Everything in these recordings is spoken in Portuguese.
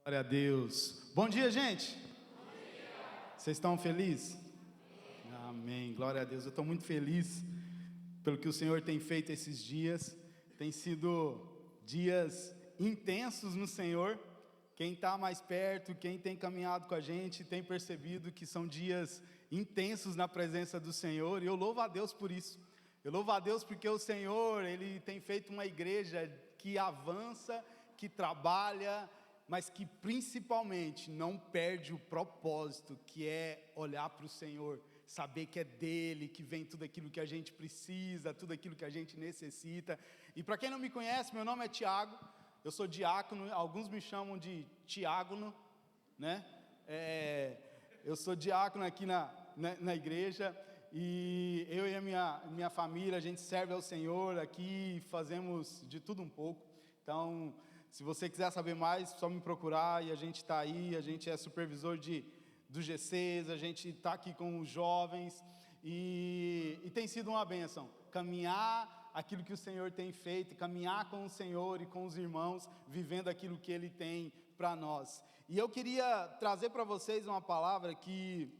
Glória a Deus. Bom dia, gente. Bom dia. Vocês estão felizes? Sim. Amém. Glória a Deus. Eu estou muito feliz pelo que o Senhor tem feito esses dias. Tem sido dias intensos no Senhor. Quem está mais perto, quem tem caminhado com a gente, tem percebido que são dias intensos na presença do Senhor. E eu louvo a Deus por isso. Eu louvo a Deus porque o Senhor, Ele tem feito uma igreja que avança, que trabalha, mas que principalmente não perde o propósito, que é olhar para o Senhor, saber que é dEle, que vem tudo aquilo que a gente precisa, tudo aquilo que a gente necessita. E para quem não me conhece, meu nome é Tiago, eu sou diácono, alguns me chamam de Tiágono, né? Eu sou diácono aqui na igreja, e eu e a minha família, a gente serve ao Senhor aqui, fazemos de tudo um pouco. Então, se você quiser saber mais, só me procurar, e a gente está aí, a gente é supervisor do GCs, a gente está aqui com os jovens, e tem sido uma bênção, caminhar aquilo que o Senhor tem feito, caminhar com o Senhor e com os irmãos, vivendo aquilo que Ele tem para nós. E eu queria trazer para vocês uma palavra que,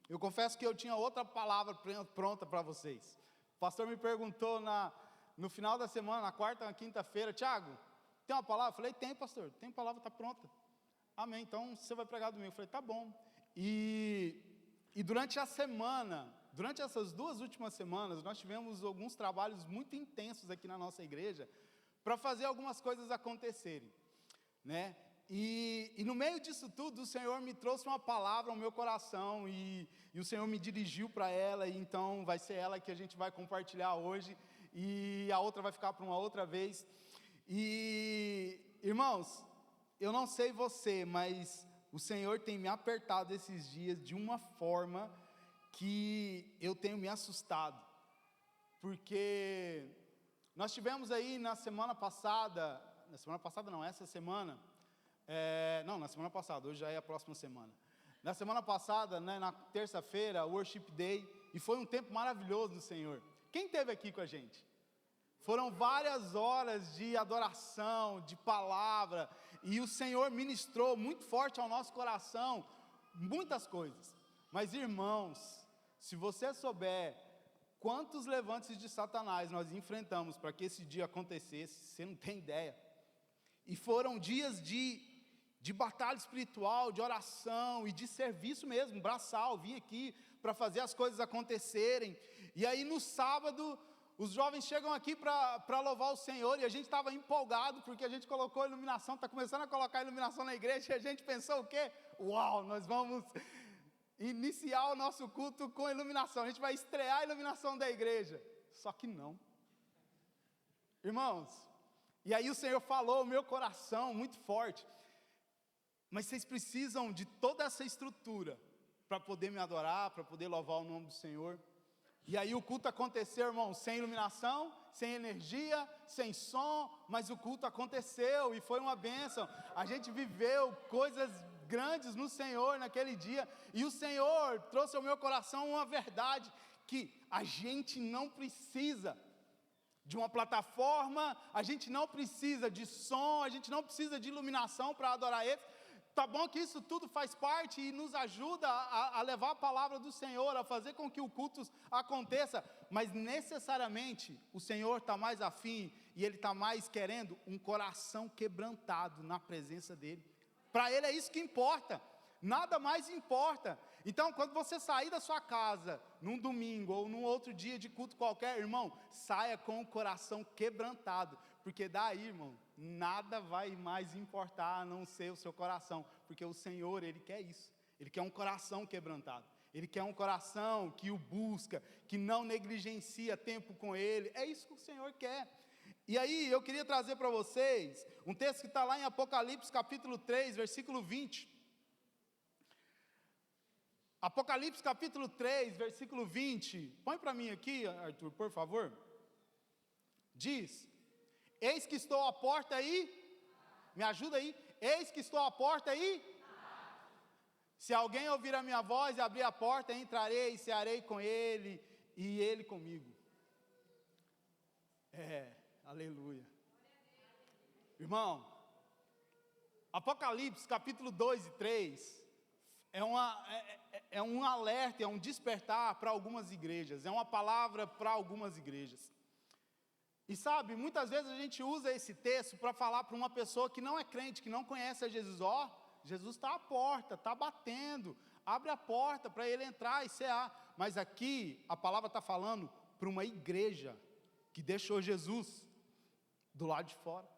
eu confesso que eu tinha outra palavra pronta para vocês. O pastor me perguntou no final da semana, na quarta, na quinta-feira: Tiago, tem uma palavra? Eu falei: tem, pastor, tem palavra, está pronta. Amém, então você vai pregar domingo. Eu falei: tá bom. E durante a semana, durante essas 2 últimas semanas, nós tivemos alguns trabalhos muito intensos aqui na nossa igreja, para fazer algumas coisas acontecerem, né? E no meio disso tudo, o Senhor me trouxe uma palavra ao meu coração, e o Senhor me dirigiu para ela, e então vai ser ela que a gente vai compartilhar hoje, e a outra vai ficar para uma outra vez. E, irmãos, eu não sei você, mas o Senhor tem me apertado esses dias de uma forma que eu tenho me assustado, porque nós tivemos aí na semana passada não, essa semana, na semana passada, hoje já é a próxima semana. Na semana passada, né, na terça-feira, Worship Day, e foi um tempo maravilhoso do Senhor. Quem esteve aqui com a gente? Foram várias horas de adoração, de palavra, e o Senhor ministrou muito forte ao nosso coração, muitas coisas. Mas, irmãos, se você souber quantos levantes de Satanás nós enfrentamos para que esse dia acontecesse, você não tem ideia. E foram dias de batalha espiritual, de oração e de serviço mesmo, braçal. Vim aqui para fazer as coisas acontecerem. E aí no sábado, os jovens chegam aqui para louvar o Senhor, e a gente estava empolgado, porque a gente colocou iluminação, está começando a colocar iluminação na igreja, e a gente pensou o quê? Uau, nós vamos iniciar o nosso culto com iluminação, a gente vai estrear a iluminação da igreja. Só que não. Irmãos, e aí o Senhor falou ao meu coração muito forte: mas vocês precisam de toda essa estrutura para poder me adorar, para poder louvar o nome do Senhor. E aí o culto aconteceu, irmão, sem iluminação, sem energia, sem som, mas o culto aconteceu e foi uma bênção. A gente viveu coisas grandes no Senhor naquele dia, e o Senhor trouxe ao meu coração uma verdade, que a gente não precisa de uma plataforma, a gente não precisa de som, a gente não precisa de iluminação para adorar Ele. Tá bom que isso tudo faz parte e nos ajuda a levar a palavra do Senhor, a fazer com que o culto aconteça, mas necessariamente o Senhor está mais afim, e Ele está mais querendo um coração quebrantado na presença dEle. Para Ele é isso que importa, nada mais importa. Então, quando você sair da sua casa, num domingo ou num outro dia de culto qualquer, irmão, saia com o coração quebrantado, porque daí, irmão, nada vai mais importar a não ser o seu coração, porque o Senhor, Ele quer isso, Ele quer um coração quebrantado, Ele quer um coração que o busca, que não negligencia tempo com Ele. É isso que o Senhor quer. E aí eu queria trazer para vocês um texto que está lá em Apocalipse capítulo 3, versículo 20. Apocalipse capítulo 3, versículo 20, põe para mim aqui, Arthur, por favor. Diz: eis que estou à porta aí, me ajuda aí, eis que estou à porta aí, se alguém ouvir a minha voz e abrir a porta, entrarei e cearei com ele, e ele comigo. Aleluia. Irmão, Apocalipse, capítulo 2 e 3, é um alerta, é um despertar para algumas igrejas, é uma palavra para algumas igrejas. E sabe, muitas vezes a gente usa esse texto para falar para uma pessoa que não é crente, que não conhece a Jesus, Jesus está à porta, está batendo, abre a porta para ele entrar e cear. Mas aqui a palavra está falando para uma igreja que deixou Jesus do lado de fora.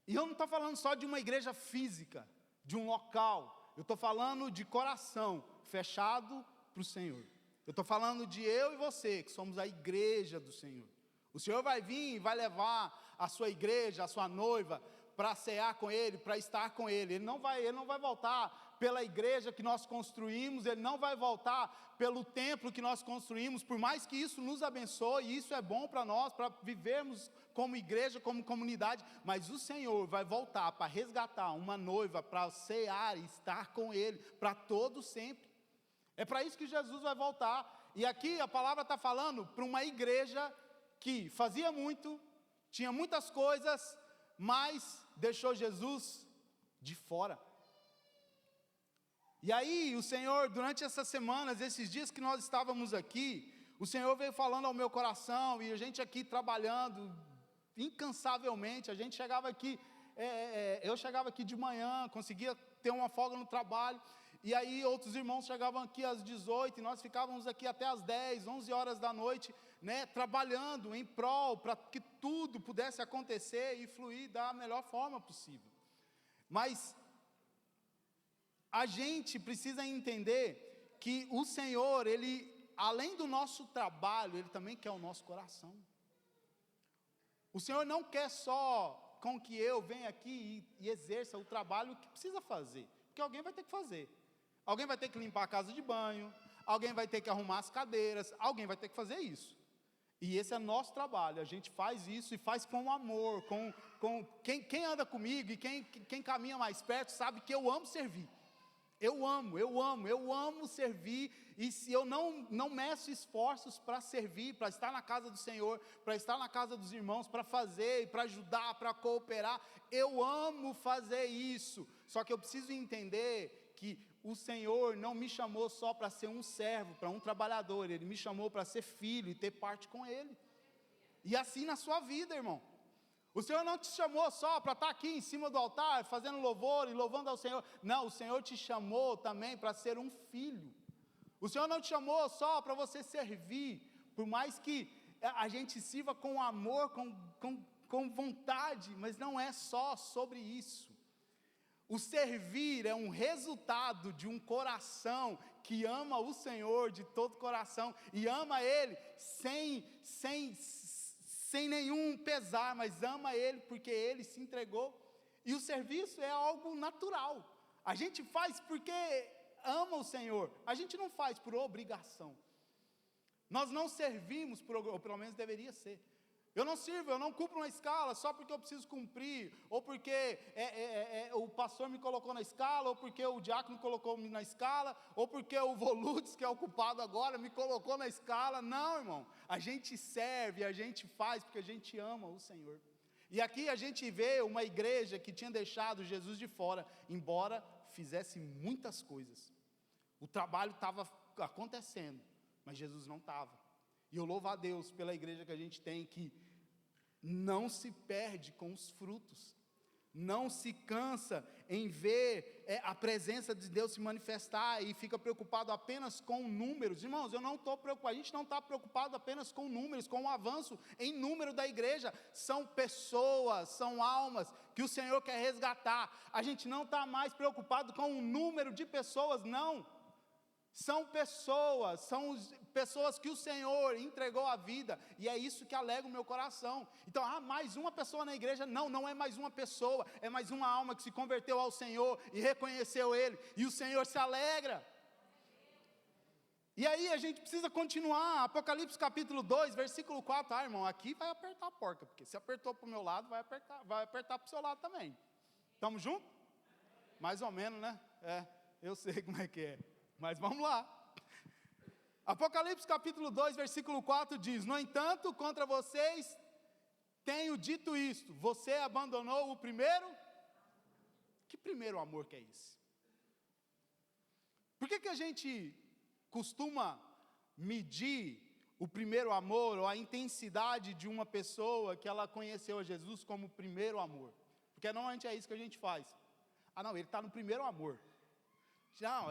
E eu não estou falando só de uma igreja física, de um local, eu estou falando de coração fechado para o Senhor. Eu estou falando de eu e você, que somos a igreja do Senhor. O Senhor vai vir e vai levar a sua igreja, a sua noiva, para cear com Ele, para estar com Ele. Ele não vai voltar pela igreja que nós construímos, Ele não vai voltar pelo templo que nós construímos, por mais que isso nos abençoe, e isso é bom para nós, para vivermos como igreja, como comunidade, mas o Senhor vai voltar para resgatar uma noiva, para cear e estar com Ele, para todo sempre. É para isso que Jesus vai voltar. E aqui a palavra está falando para uma igreja que fazia muito, tinha muitas coisas, mas deixou Jesus de fora. E aí o Senhor, durante essas semanas, esses dias que nós estávamos aqui, o Senhor veio falando ao meu coração, e a gente aqui trabalhando incansavelmente, a gente chegava aqui, eu chegava aqui de manhã, conseguia ter uma folga no trabalho, e aí outros irmãos chegavam aqui às 18, e nós ficávamos aqui até às 10, 11 horas da noite, né, trabalhando em prol, para que tudo pudesse acontecer e fluir da melhor forma possível. Mas a gente precisa entender que o Senhor, Ele, além do nosso trabalho, Ele também quer o nosso coração. O Senhor não quer só com que eu venha aqui e exerça o trabalho que precisa fazer, porque alguém vai ter que fazer. Alguém vai ter que limpar a casa de banho, alguém vai ter que arrumar as cadeiras, alguém vai ter que fazer isso. E esse é nosso trabalho, a gente faz isso e faz com amor, quem anda comigo e quem caminha mais perto sabe que eu amo servir. Eu amo servir, e se eu não meço esforços para servir, para estar na casa do Senhor, para estar na casa dos irmãos, para fazer, para ajudar, para cooperar, eu amo fazer isso. Só que eu preciso entender que o Senhor não me chamou só para ser um servo, para um trabalhador, Ele me chamou para ser filho e ter parte com Ele. E assim na sua vida, irmão. O Senhor não te chamou só para estar aqui em cima do altar, fazendo louvor e louvando ao Senhor. Não, o Senhor te chamou também para ser um filho. O Senhor não te chamou só para você servir, por mais que a gente sirva com amor, com vontade, mas não é só sobre isso. O servir é um resultado de um coração que ama o Senhor de todo coração, e ama Ele sem nenhum pesar, mas ama Ele porque Ele se entregou. E o serviço é algo natural, a gente faz porque ama o Senhor, a gente não faz por obrigação. Nós não servimos, ou pelo menos deveria ser. Eu não sirvo, eu não cumpro uma escala só porque eu preciso cumprir, ou porque o pastor me colocou na escala, ou porque o diácono colocou na escala, ou porque o Voludes, que é ocupado agora, me colocou na escala. Não, irmão, a gente serve, a gente faz porque a gente ama o Senhor. E aqui a gente vê uma igreja que tinha deixado Jesus de fora, embora fizesse muitas coisas. O trabalho estava acontecendo, mas Jesus não estava. E eu louvo a Deus pela igreja que a gente tem, que não se perde com os frutos, não se cansa em ver a presença de Deus se manifestar e fica preocupado apenas com números. Irmãos, eu não estou preocupado, a gente não está preocupado apenas com números, com o avanço em número da igreja. São pessoas, são almas que o Senhor quer resgatar. A gente não está mais preocupado com o número de pessoas, não. São pessoas que o Senhor entregou a vida, e é isso que alegra o meu coração. Então, mais uma pessoa na igreja? Não é mais uma pessoa, é mais uma alma que se converteu ao Senhor e reconheceu Ele, e o Senhor se alegra. E aí a gente precisa continuar, Apocalipse capítulo 2, versículo 4, irmão, aqui vai apertar a porca, porque se apertou para o meu lado, vai apertar para o seu lado também. Estamos juntos? Mais ou menos, né? Eu sei como é que é. Mas vamos lá. Apocalipse capítulo 2, versículo 4 diz: no entanto, contra vocês tenho dito isto, você abandonou o primeiro Que primeiro amor que é esse? Por que a gente costuma medir o primeiro amor, ou a intensidade de uma pessoa que ela conheceu a Jesus como primeiro amor? Porque normalmente é isso que a gente faz. Ah não, ele está no primeiro amor. Não,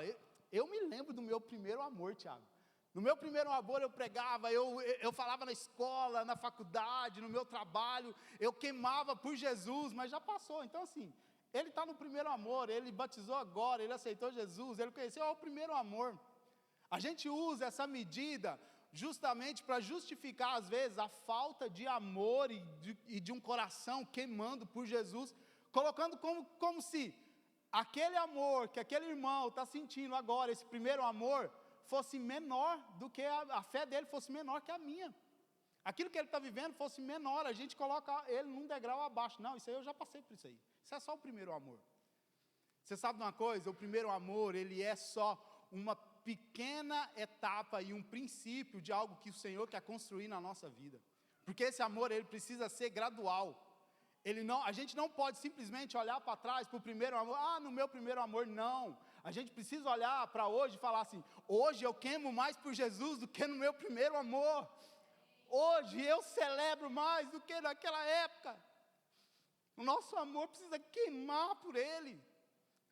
eu me lembro do meu primeiro amor, Tiago. No meu primeiro amor eu pregava, eu falava na escola, na faculdade, no meu trabalho, eu queimava por Jesus, mas já passou. Então assim, ele está no primeiro amor, ele batizou agora, ele aceitou Jesus, ele conheceu o primeiro amor. A gente usa essa medida justamente para justificar, às vezes, a falta de amor e de um coração queimando por Jesus, colocando como se aquele amor que aquele irmão está sentindo agora, esse primeiro amor, fosse menor do que a fé dele, fosse menor que a minha. Aquilo que ele está vivendo fosse menor, a gente coloca ele num degrau abaixo. Não, isso aí eu já passei por isso aí. Isso é só o primeiro amor. Você sabe de uma coisa? O primeiro amor, ele é só uma pequena etapa e um princípio de algo que o Senhor quer construir na nossa vida. Porque esse amor, ele precisa ser gradual. A gente não pode simplesmente olhar para trás, para o primeiro amor, no meu primeiro amor, não. A gente precisa olhar para hoje e falar assim, hoje eu queimo mais por Jesus do que no meu primeiro amor. Hoje eu celebro mais do que naquela época. O nosso amor precisa queimar por Ele,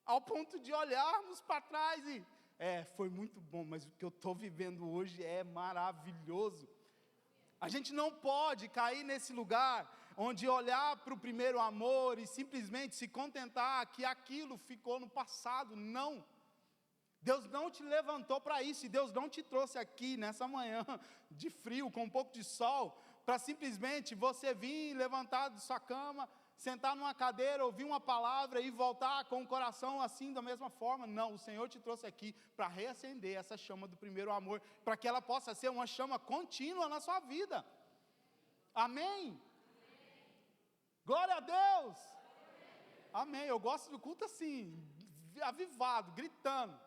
ao ponto de olharmos para trás e, foi muito bom, mas o que eu estou vivendo hoje é maravilhoso. A gente não pode cair nesse lugar, onde olhar para o primeiro amor e simplesmente se contentar que aquilo ficou no passado. Não, Deus não te levantou para isso, e Deus não te trouxe aqui nessa manhã de frio, com um pouco de sol, para simplesmente você vir levantar de sua cama, sentar numa cadeira, ouvir uma palavra e voltar com o coração assim da mesma forma. Não, o Senhor te trouxe aqui para reacender essa chama do primeiro amor, para que ela possa ser uma chama contínua na sua vida. Amém? Glória a Deus! Amém, eu gosto do culto assim, avivado, gritando.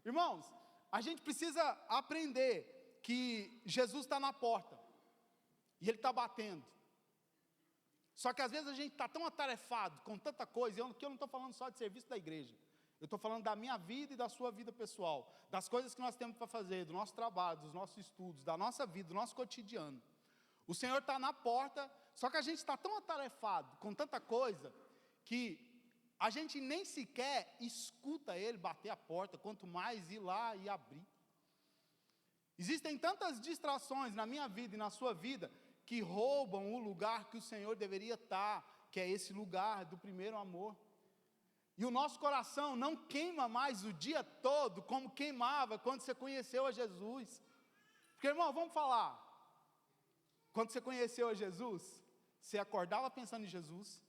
Irmãos, a gente precisa aprender que Jesus está na porta, e Ele está batendo. Só que às vezes a gente está tão atarefado com tanta coisa, que eu não estou falando só de serviço da igreja, eu estou falando da minha vida e da sua vida pessoal, das coisas que nós temos para fazer, do nosso trabalho, dos nossos estudos, da nossa vida, do nosso cotidiano. O Senhor está na porta, só que a gente está tão atarefado com tanta coisa, que a gente nem sequer escuta Ele bater a porta, quanto mais ir lá e abrir. Existem tantas distrações na minha vida e na sua vida, que roubam o lugar que o Senhor deveria estar, que é esse lugar do primeiro amor. E o nosso coração não queima mais o dia todo, como queimava quando você conheceu a Jesus. Porque, irmão, vamos falar, quando você conheceu a Jesus, você acordava pensando em Jesus,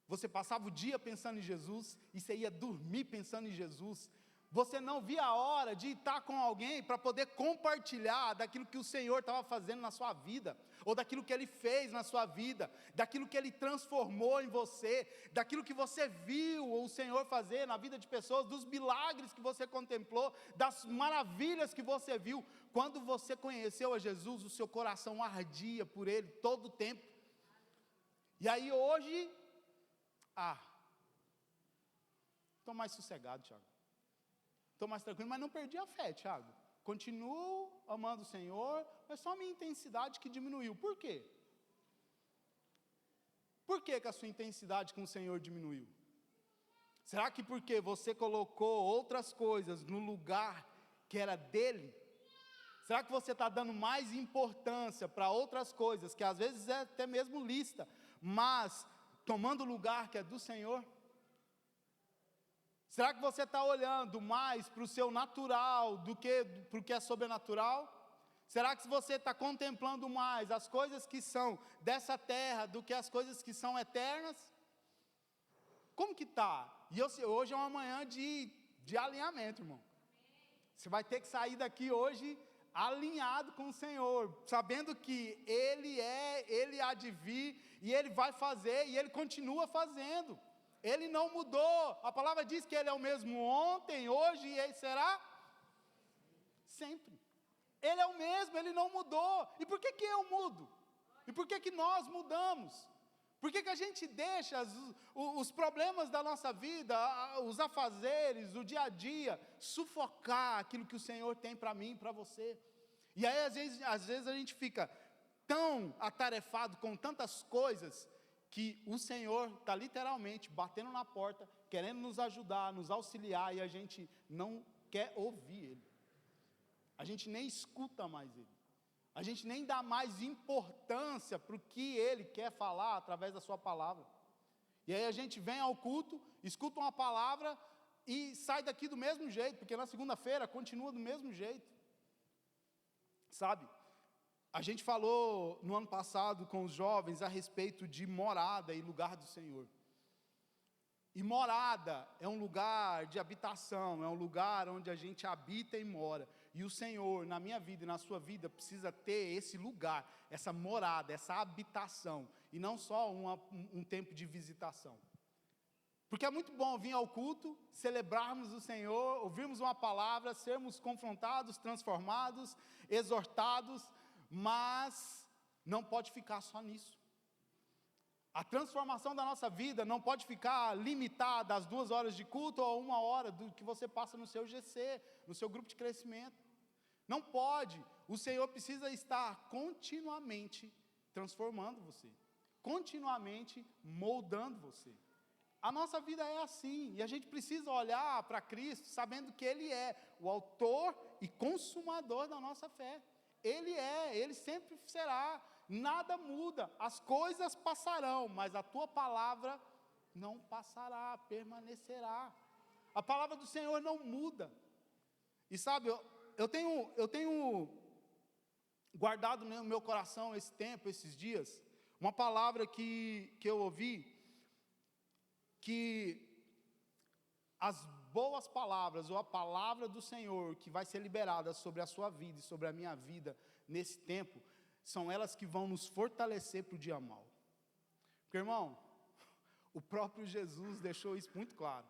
você passava o dia pensando em Jesus, e você ia dormir pensando em Jesus. Você não via a hora de estar com alguém para poder compartilhar daquilo que o Senhor estava fazendo na sua vida, ou daquilo que Ele fez na sua vida, daquilo que Ele transformou em você, daquilo que você viu o Senhor fazer na vida de pessoas, dos milagres que você contemplou, das maravilhas que você viu. Quando você conheceu a Jesus, o seu coração ardia por Ele todo o tempo. E aí hoje, estou mais sossegado, Tiago. Estou mais tranquilo, mas não perdi a fé, Tiago. Continuo amando o Senhor, mas só a minha intensidade que diminuiu. Por quê? Por que a sua intensidade com o Senhor diminuiu? Será que porque você colocou outras coisas no lugar que era dele? Será que você está dando mais importância para outras coisas, que às vezes é até mesmo lícita, mas tomando o lugar que é do Senhor? Será que você está olhando mais para o seu natural do que para o que é sobrenatural? Será que você está contemplando mais as coisas que são dessa terra do que as coisas que são eternas? Como que está? E hoje é uma manhã de alinhamento, irmão. Você vai ter que sair daqui hoje alinhado com o Senhor, sabendo que Ele há de vir, e Ele vai fazer, e Ele continua fazendo. Ele não mudou. A palavra diz que Ele é o mesmo ontem, hoje e Ele será sempre. Ele é o mesmo, Ele não mudou. E por que eu mudo? E por que nós mudamos? Por que a gente deixa os problemas da nossa vida, os afazeres, o dia a dia, sufocar aquilo que o Senhor tem para mim e para você? E aí, às vezes a gente fica tão atarefado com tantas coisas, que o Senhor está literalmente batendo na porta, querendo nos ajudar, nos auxiliar, e a gente não quer ouvir Ele. A gente nem escuta mais Ele. A gente nem dá mais importância para o que Ele quer falar através da sua palavra. E aí a gente vem ao culto, escuta uma palavra e sai daqui do mesmo jeito, porque na segunda-feira continua do mesmo jeito. Sabe? A gente falou no ano passado com os jovens a respeito de morada e lugar do Senhor. E morada é um lugar de habitação, é um lugar onde a gente habita e mora. E o Senhor, na minha vida e na sua vida, precisa ter esse lugar, essa morada, essa habitação. E não só um tempo de visitação. Porque é muito bom vir ao culto, celebrarmos o Senhor, ouvirmos uma palavra, sermos confrontados, transformados, exortados, mas não pode ficar só nisso. A transformação da nossa vida não pode ficar limitada às 2 horas de culto ou a 1 hora do que você passa no seu GC, no seu grupo de crescimento. Não pode. O Senhor precisa estar continuamente transformando você, continuamente moldando você. A nossa vida é assim, e a gente precisa olhar para Cristo sabendo que Ele é o autor e consumador da nossa fé. Ele sempre será, nada muda, as coisas passarão, mas a tua palavra não passará, permanecerá. A palavra do Senhor não muda. E sabe, eu tenho guardado no meu coração esse tempo, esses dias, uma palavra que eu ouvi, que as boas palavras, ou a palavra do Senhor, que vai ser liberada sobre a sua vida e sobre a minha vida nesse tempo, são elas que vão nos fortalecer para o dia mau. Porque, irmão, o próprio Jesus deixou isso muito claro,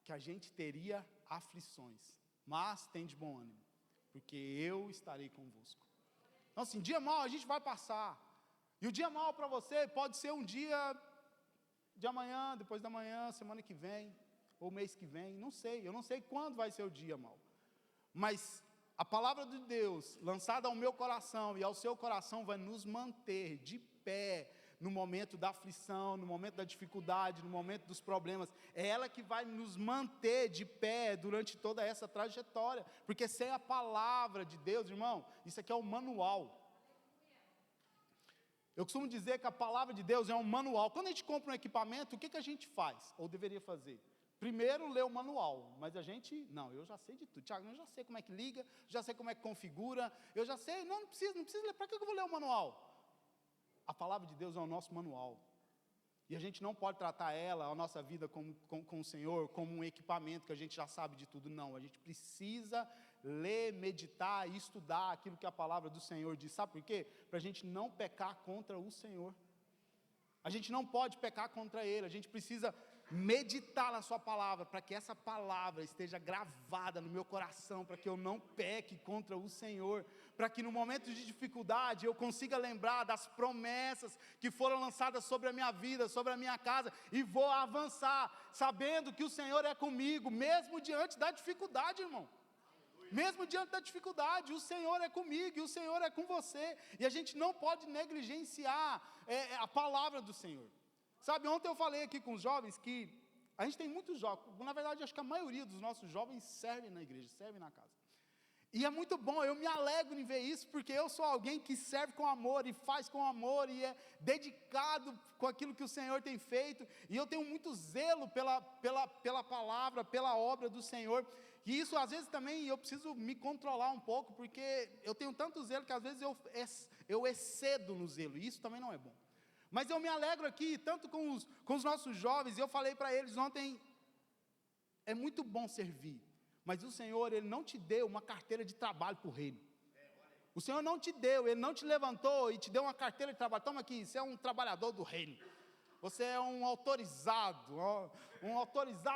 que a gente teria aflições, mas tem de bom ânimo, porque eu estarei convosco. Então assim, dia mau a gente vai passar, e o dia mau para você pode ser um dia de amanhã, depois da manhã, semana que vem, ou mês que vem, não sei, eu não sei quando vai ser o dia mau, mas a palavra de Deus, lançada ao meu coração e ao seu coração, vai nos manter de pé, no momento da aflição, no momento da dificuldade, no momento dos problemas, é ela que vai nos manter de pé, durante toda essa trajetória, porque sem a palavra de Deus, irmão, isso aqui é um manual. Eu costumo dizer que a palavra de Deus é um manual. Quando a gente compra um equipamento, o que a gente faz? Ou deveria fazer? Primeiro, lê o manual. Mas a gente, não, eu já sei de tudo. Tiago, eu já sei como é que liga, já sei como é que configura, eu já sei, não precisa ler. Para que eu vou ler o manual? A palavra de Deus é o nosso manual. E a gente não pode tratar ela, a nossa vida com o Senhor, como um equipamento que a gente já sabe de tudo. Não, a gente precisa ler, meditar e estudar aquilo que a palavra do Senhor diz. Sabe por quê? Para a gente não pecar contra o Senhor. A gente não pode pecar contra Ele, a gente precisa meditar na sua palavra, para que essa palavra esteja gravada no meu coração, para que eu não peque contra o Senhor, para que no momento de dificuldade eu consiga lembrar das promessas que foram lançadas sobre a minha vida, sobre a minha casa, e vou avançar, sabendo que o Senhor é comigo, mesmo diante da dificuldade, irmão. Mesmo diante da dificuldade, o Senhor é comigo e o Senhor é com você, e a gente não pode negligenciar a palavra do Senhor. Sabe, ontem eu falei aqui com os jovens que a gente tem muitos jovens, na verdade acho que a maioria dos nossos jovens servem na igreja, servem na casa. E é muito bom, eu me alegro em ver isso, porque eu sou alguém que serve com amor e faz com amor e é dedicado com aquilo que o Senhor tem feito, e eu tenho muito zelo pela palavra, pela obra do Senhor, e isso às vezes também eu preciso me controlar um pouco, porque eu tenho tanto zelo que às vezes eu excedo no zelo, e isso também não é bom. Mas eu me alegro aqui, tanto com os nossos jovens, e eu falei para eles ontem, é muito bom servir, mas o Senhor, Ele não te deu uma carteira de trabalho para o reino. O Senhor não te deu, Ele não te levantou e te deu uma carteira de trabalho. Toma aqui, você é um trabalhador do reino. Você é um autorizado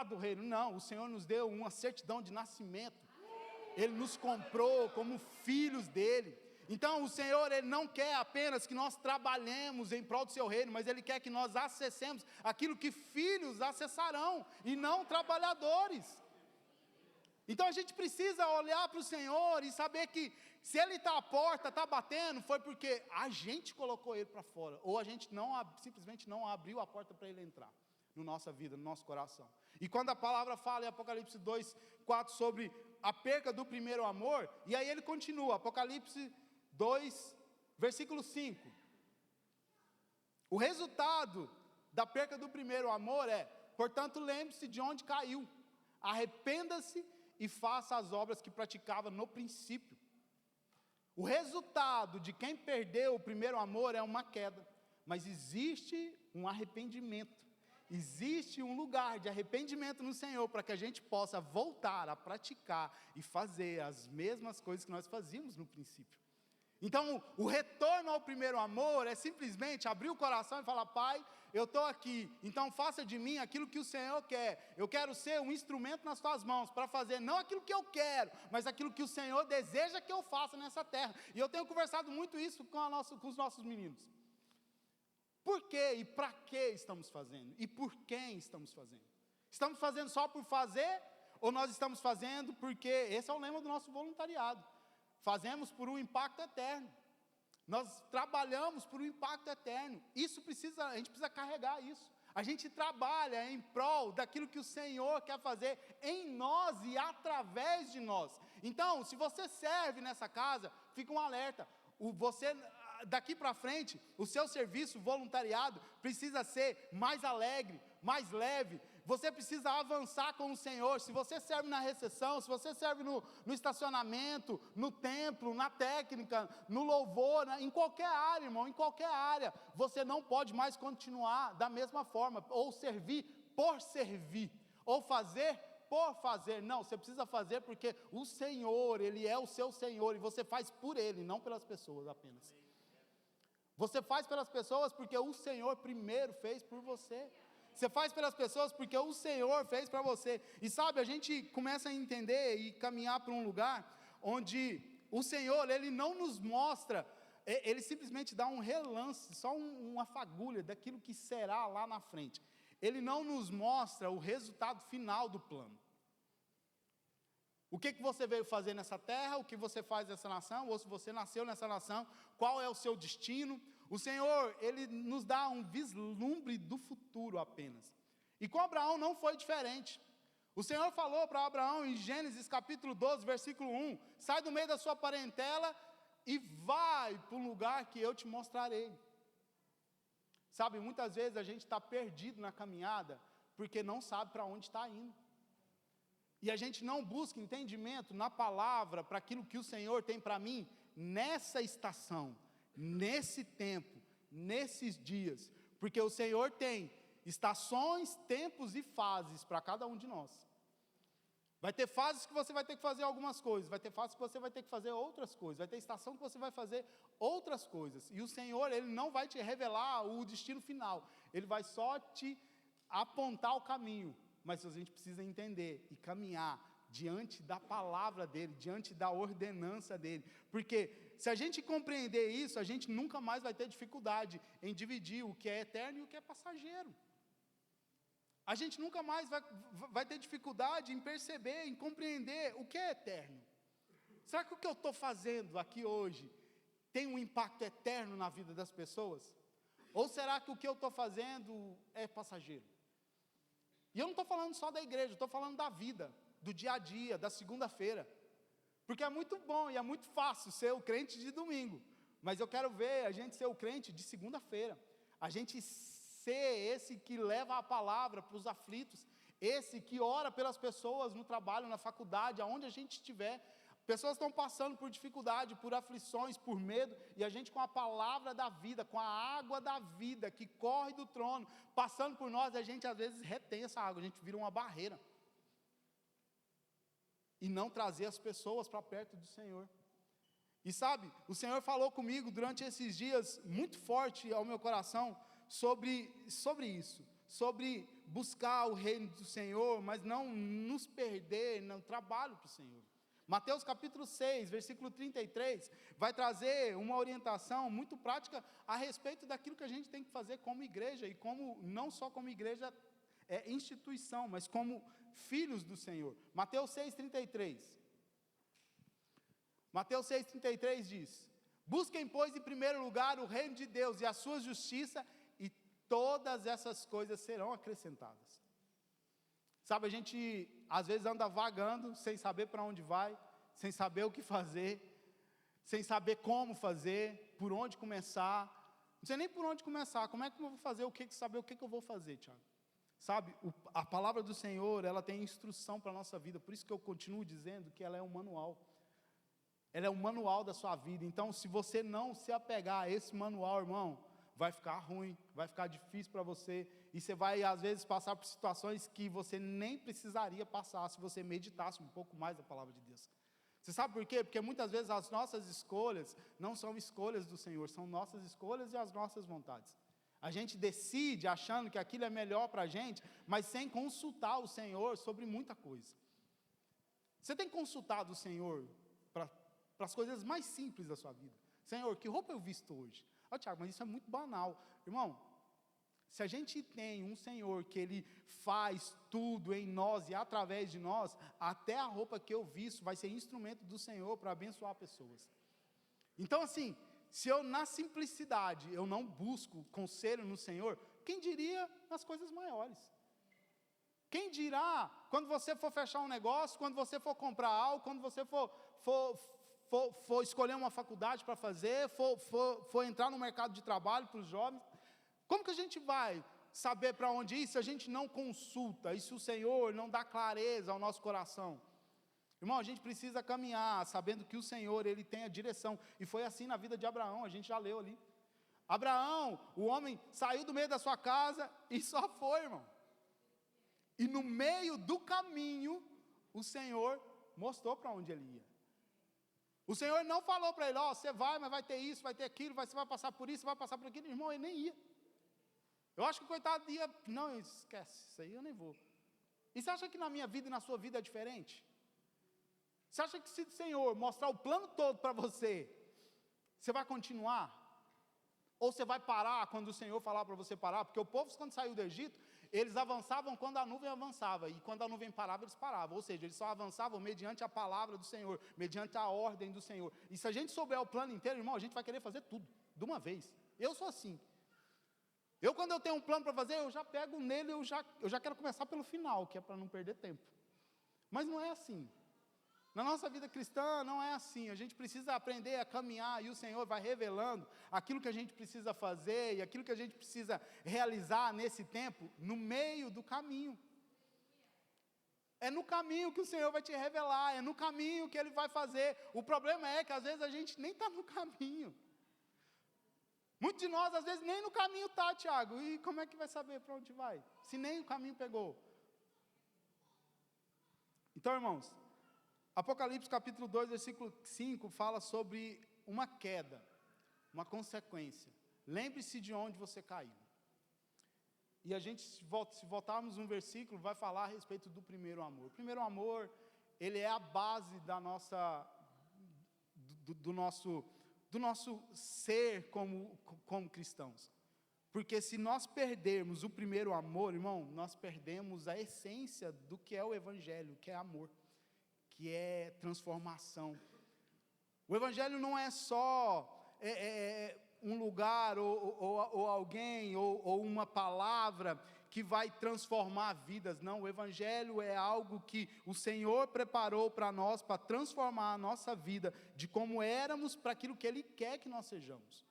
do reino. Não, o Senhor nos deu uma certidão de nascimento. Ele nos comprou como filhos dEle. Então o Senhor, Ele não quer apenas que nós trabalhemos em prol do seu reino, mas Ele quer que nós acessemos aquilo que filhos acessarão, e não trabalhadores. Então a gente precisa olhar para o Senhor e saber que se Ele está à porta, está batendo, foi porque a gente colocou Ele para fora, ou a gente simplesmente não abriu a porta para Ele entrar na nossa vida, no nosso coração. E quando a palavra fala em Apocalipse 2:4 sobre a perca do primeiro amor, e aí ele continua, Apocalipse 2, versículo 5. O resultado da perca do primeiro amor é: portanto, lembre-se de onde caiu, arrependa-se e faça as obras que praticava no princípio. O resultado de quem perdeu o primeiro amor é uma queda, mas existe um arrependimento, existe um lugar de arrependimento no Senhor, para que a gente possa voltar a praticar e fazer as mesmas coisas que nós fazíamos no princípio. Então, o retorno ao primeiro amor é simplesmente abrir o coração e falar: Pai, eu estou aqui, então faça de mim aquilo que o Senhor quer. Eu quero ser um instrumento nas tuas mãos, para fazer não aquilo que eu quero, mas aquilo que o Senhor deseja que eu faça nessa terra. E eu tenho conversado muito isso com os nossos meninos. Por que e para que estamos fazendo? E por quem estamos fazendo? Estamos fazendo só por fazer? Ou nós estamos fazendo porque, esse é o lema do nosso voluntariado, fazemos por um impacto eterno. Nós trabalhamos por um impacto eterno. A gente precisa carregar isso. A gente trabalha em prol daquilo que o Senhor quer fazer em nós e através de nós. Então, se você serve nessa casa, fica um alerta. Daqui para frente, o seu serviço voluntariado precisa ser mais alegre, mais leve. Você precisa avançar com o Senhor. Se você serve na recepção, se você serve no estacionamento, no templo, na técnica, no louvor, em qualquer área, irmão, em qualquer área, você não pode mais continuar da mesma forma, ou servir por servir, ou fazer por fazer. Não, você precisa fazer porque o Senhor, Ele é o seu Senhor, e você faz por Ele, não pelas pessoas apenas. Você faz pelas pessoas porque o Senhor primeiro fez por você. Você faz pelas pessoas porque o Senhor fez para você. E sabe, a gente começa a entender e caminhar para um lugar onde o Senhor, Ele não nos mostra, Ele simplesmente dá um relance, só uma fagulha daquilo que será lá na frente. Ele não nos mostra o resultado final do plano. O que você veio fazer nessa terra, o que você faz nessa nação, ou se você nasceu nessa nação, qual é o seu destino? O Senhor, Ele nos dá um vislumbre do futuro apenas. E com Abraão não foi diferente. O Senhor falou para Abraão em Gênesis capítulo 12, versículo 1, sai do meio da sua parentela e vai para um lugar que eu te mostrarei. Sabe, muitas vezes a gente está perdido na caminhada, porque não sabe para onde está indo. E a gente não busca entendimento na palavra para aquilo que o Senhor tem para mim nessa estação, nesse tempo, nesses dias, porque o Senhor tem estações, tempos e fases para cada um de nós. Vai ter fases que você vai ter que fazer algumas coisas, vai ter fases que você vai ter que fazer outras coisas, vai ter estação que você vai fazer outras coisas, e o Senhor, Ele não vai te revelar o destino final, Ele vai só te apontar o caminho. Mas a gente precisa entender e caminhar diante da palavra dEle, diante da ordenança dEle, porque se a gente compreender isso, a gente nunca mais vai ter dificuldade em dividir o que é eterno e o que é passageiro. A gente nunca mais vai ter dificuldade em perceber, em compreender o que é eterno. Será que o que eu estou fazendo aqui hoje tem um impacto eterno na vida das pessoas? Ou será que o que eu estou fazendo é passageiro? E eu não estou falando só da igreja, estou falando da vida, do dia a dia, da segunda-feira. Porque é muito bom e é muito fácil ser o crente de domingo. Mas eu quero ver a gente ser o crente de segunda-feira. A gente ser esse que leva a palavra para os aflitos. Esse que ora pelas pessoas no trabalho, na faculdade, aonde a gente estiver. Pessoas estão passando por dificuldade, por aflições, por medo, e a gente com a palavra da vida, com a água da vida, que corre do trono, passando por nós, a gente às vezes retém essa água, a gente vira uma barreira, e não trazer as pessoas para perto do Senhor. E sabe, o Senhor falou comigo durante esses dias, muito forte ao meu coração, sobre isso, sobre buscar o reino do Senhor, mas não nos perder no trabalho para o Senhor. Mateus capítulo 6, versículo 33, vai trazer uma orientação muito prática a respeito daquilo que a gente tem que fazer como igreja, e como, não só como igreja, instituição, mas como filhos do Senhor. Mateus 6,33. Mateus 6,33 diz: busquem, pois, em primeiro lugar o reino de Deus e a sua justiça, e todas essas coisas serão acrescentadas. Sabe, a gente às vezes anda vagando, sem saber para onde vai, sem saber o que fazer, sem saber como fazer, por onde começar. Não sei nem por onde começar. Como é que eu vou fazer? Saber o que eu vou fazer, Tiago? Sabe, a palavra do Senhor, ela tem instrução para a nossa vida. Por isso que eu continuo dizendo que ela é um manual. Ela é um manual da sua vida. Então, se você não se apegar a esse manual, irmão, vai ficar ruim, vai ficar difícil para você, e você vai às vezes passar por situações que você nem precisaria passar, se você meditasse um pouco mais da palavra de Deus. Você sabe por quê? Porque muitas vezes as nossas escolhas não são escolhas do Senhor, são nossas escolhas e as nossas vontades. A gente decide achando que aquilo é melhor para a gente, mas sem consultar o Senhor sobre muita coisa. Você tem consultado o Senhor para as coisas mais simples da sua vida? Senhor, que roupa eu visto hoje? Tiago, mas isso é muito banal. Irmão, se a gente tem um Senhor que Ele faz tudo em nós e através de nós, até a roupa que eu visto vai ser instrumento do Senhor para abençoar pessoas. Então assim, se eu na simplicidade, eu não busco conselho no Senhor, quem diria nas coisas maiores? Quem dirá quando você for fechar um negócio, quando você for comprar algo, quando você for escolher uma faculdade para fazer, for entrar no mercado de trabalho para os jovens, como que a gente vai saber para onde ir se a gente não consulta, e se o Senhor não dá clareza ao nosso coração? Irmão, a gente precisa caminhar sabendo que o Senhor, Ele tem a direção, e foi assim na vida de Abraão, a gente já leu ali. Abraão, o homem saiu do meio da sua casa e só foi, irmão. E no meio do caminho, o Senhor mostrou para onde ele ia. O Senhor não falou para ele, você vai, mas vai ter isso, vai ter aquilo, você vai passar por isso, vai passar por aquilo. Irmão, ele nem ia. Eu acho que o coitado ia, não, esquece, isso aí eu nem vou. E você acha que na minha vida e na sua vida é diferente? Você acha que se o Senhor mostrar o plano todo para você, você vai continuar? Ou você vai parar quando o Senhor falar para você parar? Porque o povo, quando saiu do Egito, eles avançavam quando a nuvem avançava, e quando a nuvem parava, eles paravam. Ou seja, eles só avançavam mediante a palavra do Senhor, mediante a ordem do Senhor. E se a gente souber o plano inteiro, irmão, a gente vai querer fazer tudo, de uma vez. Eu sou assim. Quando eu tenho um plano para fazer, eu já pego nele, eu já quero começar pelo final, que é para não perder tempo. Mas não é assim. Na nossa vida cristã não é assim. A gente precisa aprender a caminhar, e o Senhor vai revelando aquilo que a gente precisa fazer, e aquilo que a gente precisa realizar nesse tempo, no meio do caminho. É no caminho que o Senhor vai te revelar, é no caminho que Ele vai fazer. O problema é que às vezes a gente nem está no caminho. Muitos de nós às vezes nem no caminho está, Tiago, e como é que vai saber para onde vai? Se nem o caminho pegou. Então, irmãos, Apocalipse capítulo 2, versículo 5, fala sobre uma queda, uma consequência. Lembre-se de onde você caiu. E a gente, se voltarmos um versículo, vai falar a respeito do primeiro amor. O primeiro amor, ele é a base da nossa, do nosso ser como cristãos. Porque se nós perdermos o primeiro amor, irmão, nós perdemos a essência do que é o Evangelho, que é amor, que é transformação. O Evangelho não é só um lugar, ou alguém, ou uma palavra que vai transformar vidas. Não, o Evangelho é algo que o Senhor preparou para nós, para transformar a nossa vida, de como éramos, para aquilo que Ele quer que nós sejamos.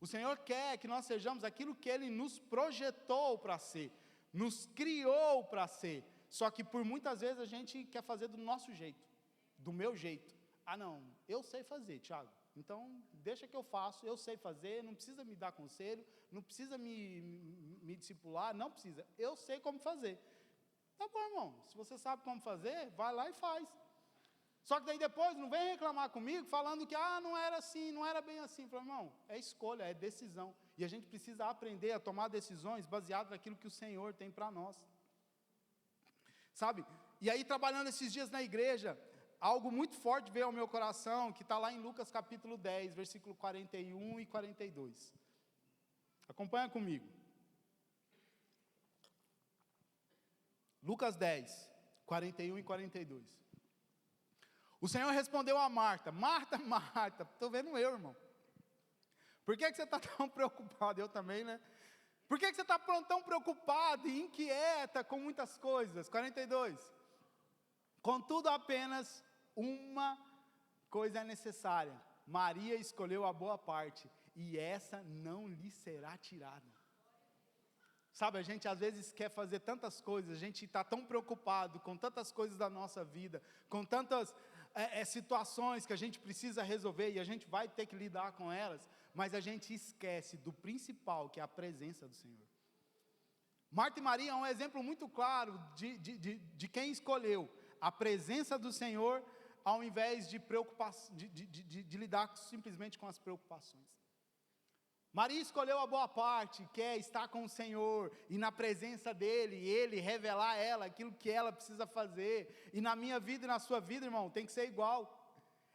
O Senhor quer que nós sejamos aquilo que Ele nos projetou para ser, nos criou para ser. Só que por muitas vezes a gente quer fazer do nosso jeito, do meu jeito. Não, eu sei fazer, Tiago, então deixa que eu faço, eu sei fazer, não precisa me dar conselho, não precisa me discipular, não precisa, eu sei como fazer. Tá bom, irmão, se você sabe como fazer, vai lá e faz. Só que daí depois não vem reclamar comigo, falando que não era assim, não era bem assim. Falo, irmão, é escolha, é decisão, e a gente precisa aprender a tomar decisões baseadas naquilo que o Senhor tem para nós. Sabe? E aí, trabalhando esses dias na igreja, algo muito forte veio ao meu coração, que está lá em Lucas capítulo 10, versículo 41 e 42. Acompanha comigo. Lucas 10, 41 e 42. O Senhor respondeu a Marta: Marta, Marta, estou vendo eu, irmão. Por que você está tão preocupado? Eu também, né? Por que você está tão preocupado e inquieta com muitas coisas? 42. Contudo, apenas uma coisa é necessária. Maria escolheu a boa parte, e essa não lhe será tirada. Sabe, a gente às vezes quer fazer tantas coisas, a gente está tão preocupado com tantas coisas da nossa vida, com tantas situações que a gente precisa resolver, e a gente vai ter que lidar com elas, mas a gente esquece do principal, que é a presença do Senhor. Marta e Maria é um exemplo muito claro de quem escolheu a presença do Senhor, ao invés de lidar simplesmente com as preocupações. Maria escolheu a boa parte, que é estar com o Senhor, e na presença dEle, e Ele revelar a ela aquilo que ela precisa fazer, e na minha vida e na sua vida, irmão, tem que ser igual.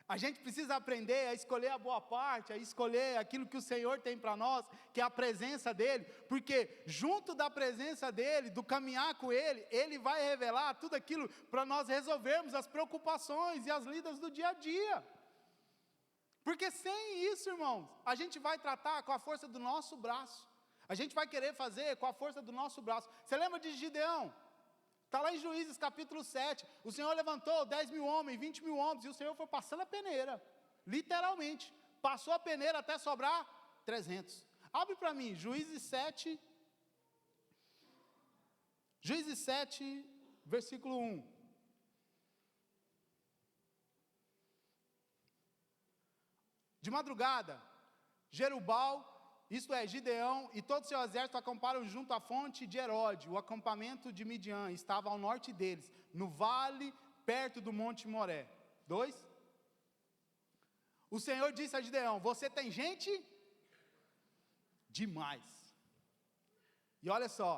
A gente precisa aprender a escolher a boa parte, a escolher aquilo que o Senhor tem para nós, que é a presença dEle, porque junto da presença dEle, do caminhar com Ele, Ele vai revelar tudo aquilo para nós resolvermos as preocupações e as lidas do dia a dia. Porque sem isso, irmãos, a gente vai tratar com a força do nosso braço. A gente vai querer fazer com a força do nosso braço. Você lembra de Gideão? Está lá em Juízes capítulo 7. O Senhor levantou 10 mil homens, 20 mil homens, e o Senhor foi passando a peneira. Literalmente. Passou a peneira até sobrar 300. Abre para mim, Juízes 7. Juízes 7, versículo 1. De madrugada, Jerubal, isto é, Gideão, e todo o seu exército acamparam junto à fonte de Herode, o acampamento de Midian, estava ao norte deles, no vale, perto do monte Moré. 2. O Senhor disse a Gideão: você tem gente? Demais. E olha só,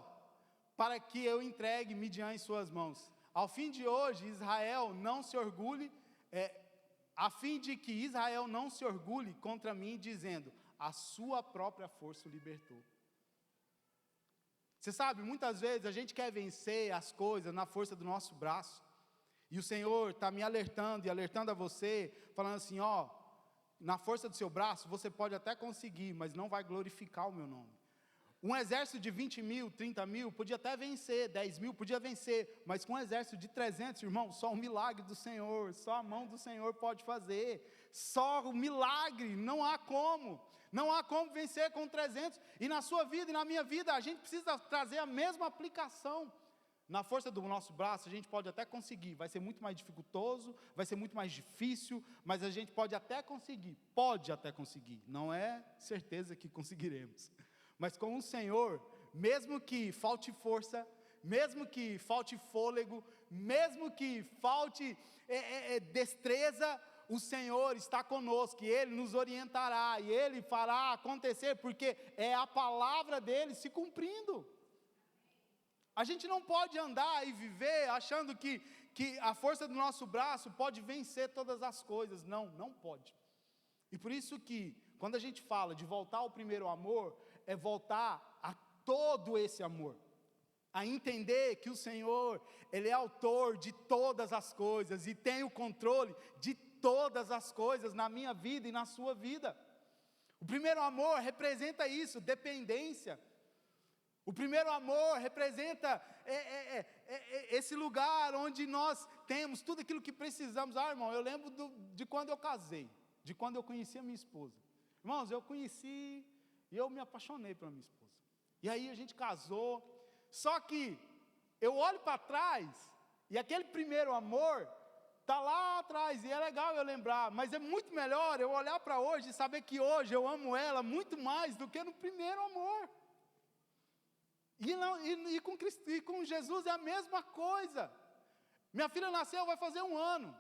para que eu entregue Midian em suas mãos. Ao fim de hoje, Israel não se orgulhe, a fim de que Israel não se orgulhe contra mim, dizendo: a sua própria força o libertou. Você sabe, muitas vezes a gente quer vencer as coisas na força do nosso braço, e o Senhor está me alertando e alertando a você, falando assim: ó, na força do seu braço você pode até conseguir, mas não vai glorificar o meu nome. Um exército de 20 mil, 30 mil, podia até vencer, 10 mil podia vencer, mas com um exército de 300, irmão, só o milagre do Senhor, só a mão do Senhor pode fazer, só o milagre, não há como vencer com 300, e na sua vida e na minha vida, a gente precisa trazer a mesma aplicação. Na força do nosso braço, a gente pode até conseguir, vai ser muito mais dificultoso, vai ser muito mais difícil, mas a gente pode até conseguir, não é certeza que conseguiremos. Mas com o Senhor, mesmo que falte força, mesmo que falte fôlego, mesmo que falte destreza, o Senhor está conosco, e Ele nos orientará, e Ele fará acontecer, porque é a palavra dEle se cumprindo. A gente não pode andar e viver achando que a força do nosso braço pode vencer todas as coisas. Não pode. E por isso que, quando a gente fala de voltar ao primeiro amor, é voltar a todo esse amor, a entender que o Senhor, Ele é autor de todas as coisas, e tem o controle de todas as coisas na minha vida e na sua vida. O primeiro amor representa isso, dependência. O primeiro amor representa esse lugar onde nós temos tudo aquilo que precisamos. Irmão, eu lembro de quando eu casei, de quando eu conheci a minha esposa. Irmãos, eu conheci e eu me apaixonei pela minha esposa. E aí a gente casou, só que eu olho para trás, e aquele primeiro amor está lá atrás, e é legal eu lembrar, mas é muito melhor eu olhar para hoje e saber que hoje eu amo ela muito mais do que no primeiro amor. E com Jesus é a mesma coisa. Minha filha nasceu, vai fazer 1 ano.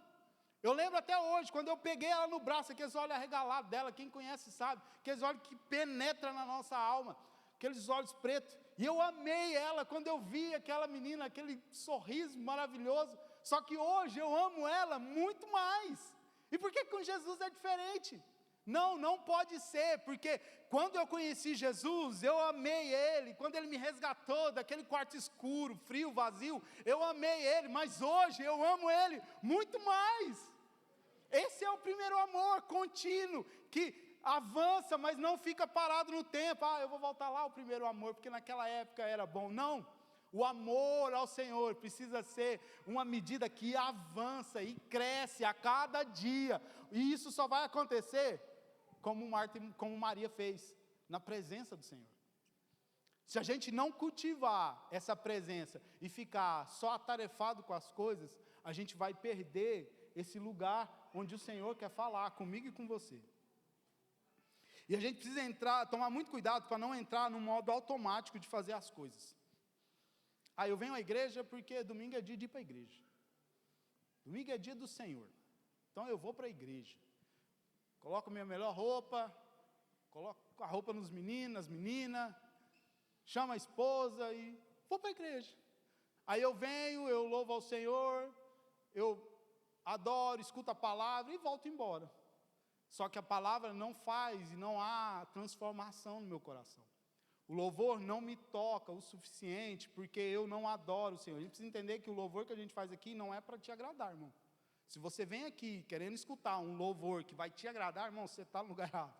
Eu lembro até hoje, quando eu peguei ela no braço, aqueles olhos arregalados dela, quem conhece sabe, aqueles olhos que penetram na nossa alma. aqueles olhos pretos, e eu amei ela quando eu vi aquela menina, aquele sorriso maravilhoso, só que hoje eu amo ela muito mais. E por que com Jesus é diferente? Não pode ser, porque quando eu conheci Jesus, eu amei Ele, quando Ele me resgatou daquele quarto escuro, frio, vazio, eu amei Ele, mas hoje eu amo Ele muito mais. Esse é o primeiro amor contínuo, que avança, mas não fica parado no tempo. Eu vou voltar lá ao primeiro amor, porque naquela época era bom. Não, o amor ao Senhor precisa ser uma medida que avança e cresce a cada dia, e isso só vai acontecer como Maria fez, na presença do Senhor. Se a gente não cultivar essa presença e ficar só atarefado com as coisas, a gente vai perder esse lugar onde o Senhor quer falar comigo e com você. E a gente precisa tomar muito cuidado para não entrar no modo automático de fazer as coisas. Eu venho à igreja porque domingo é dia de ir para a igreja. Domingo é dia do Senhor. Então eu vou para a igreja. Coloco minha melhor roupa, coloco a roupa nos meninos, nas meninas, chamo a esposa e vou para a igreja. Aí eu venho, eu louvo ao Senhor, eu adoro, escuto a palavra e volto embora. Só que a palavra não faz e não há transformação no meu coração. O louvor não me toca o suficiente porque eu não adoro o Senhor. A gente precisa entender que o louvor que a gente faz aqui não é para te agradar, irmão. Se você vem aqui querendo escutar um louvor que vai te agradar, irmão, você está no lugar errado.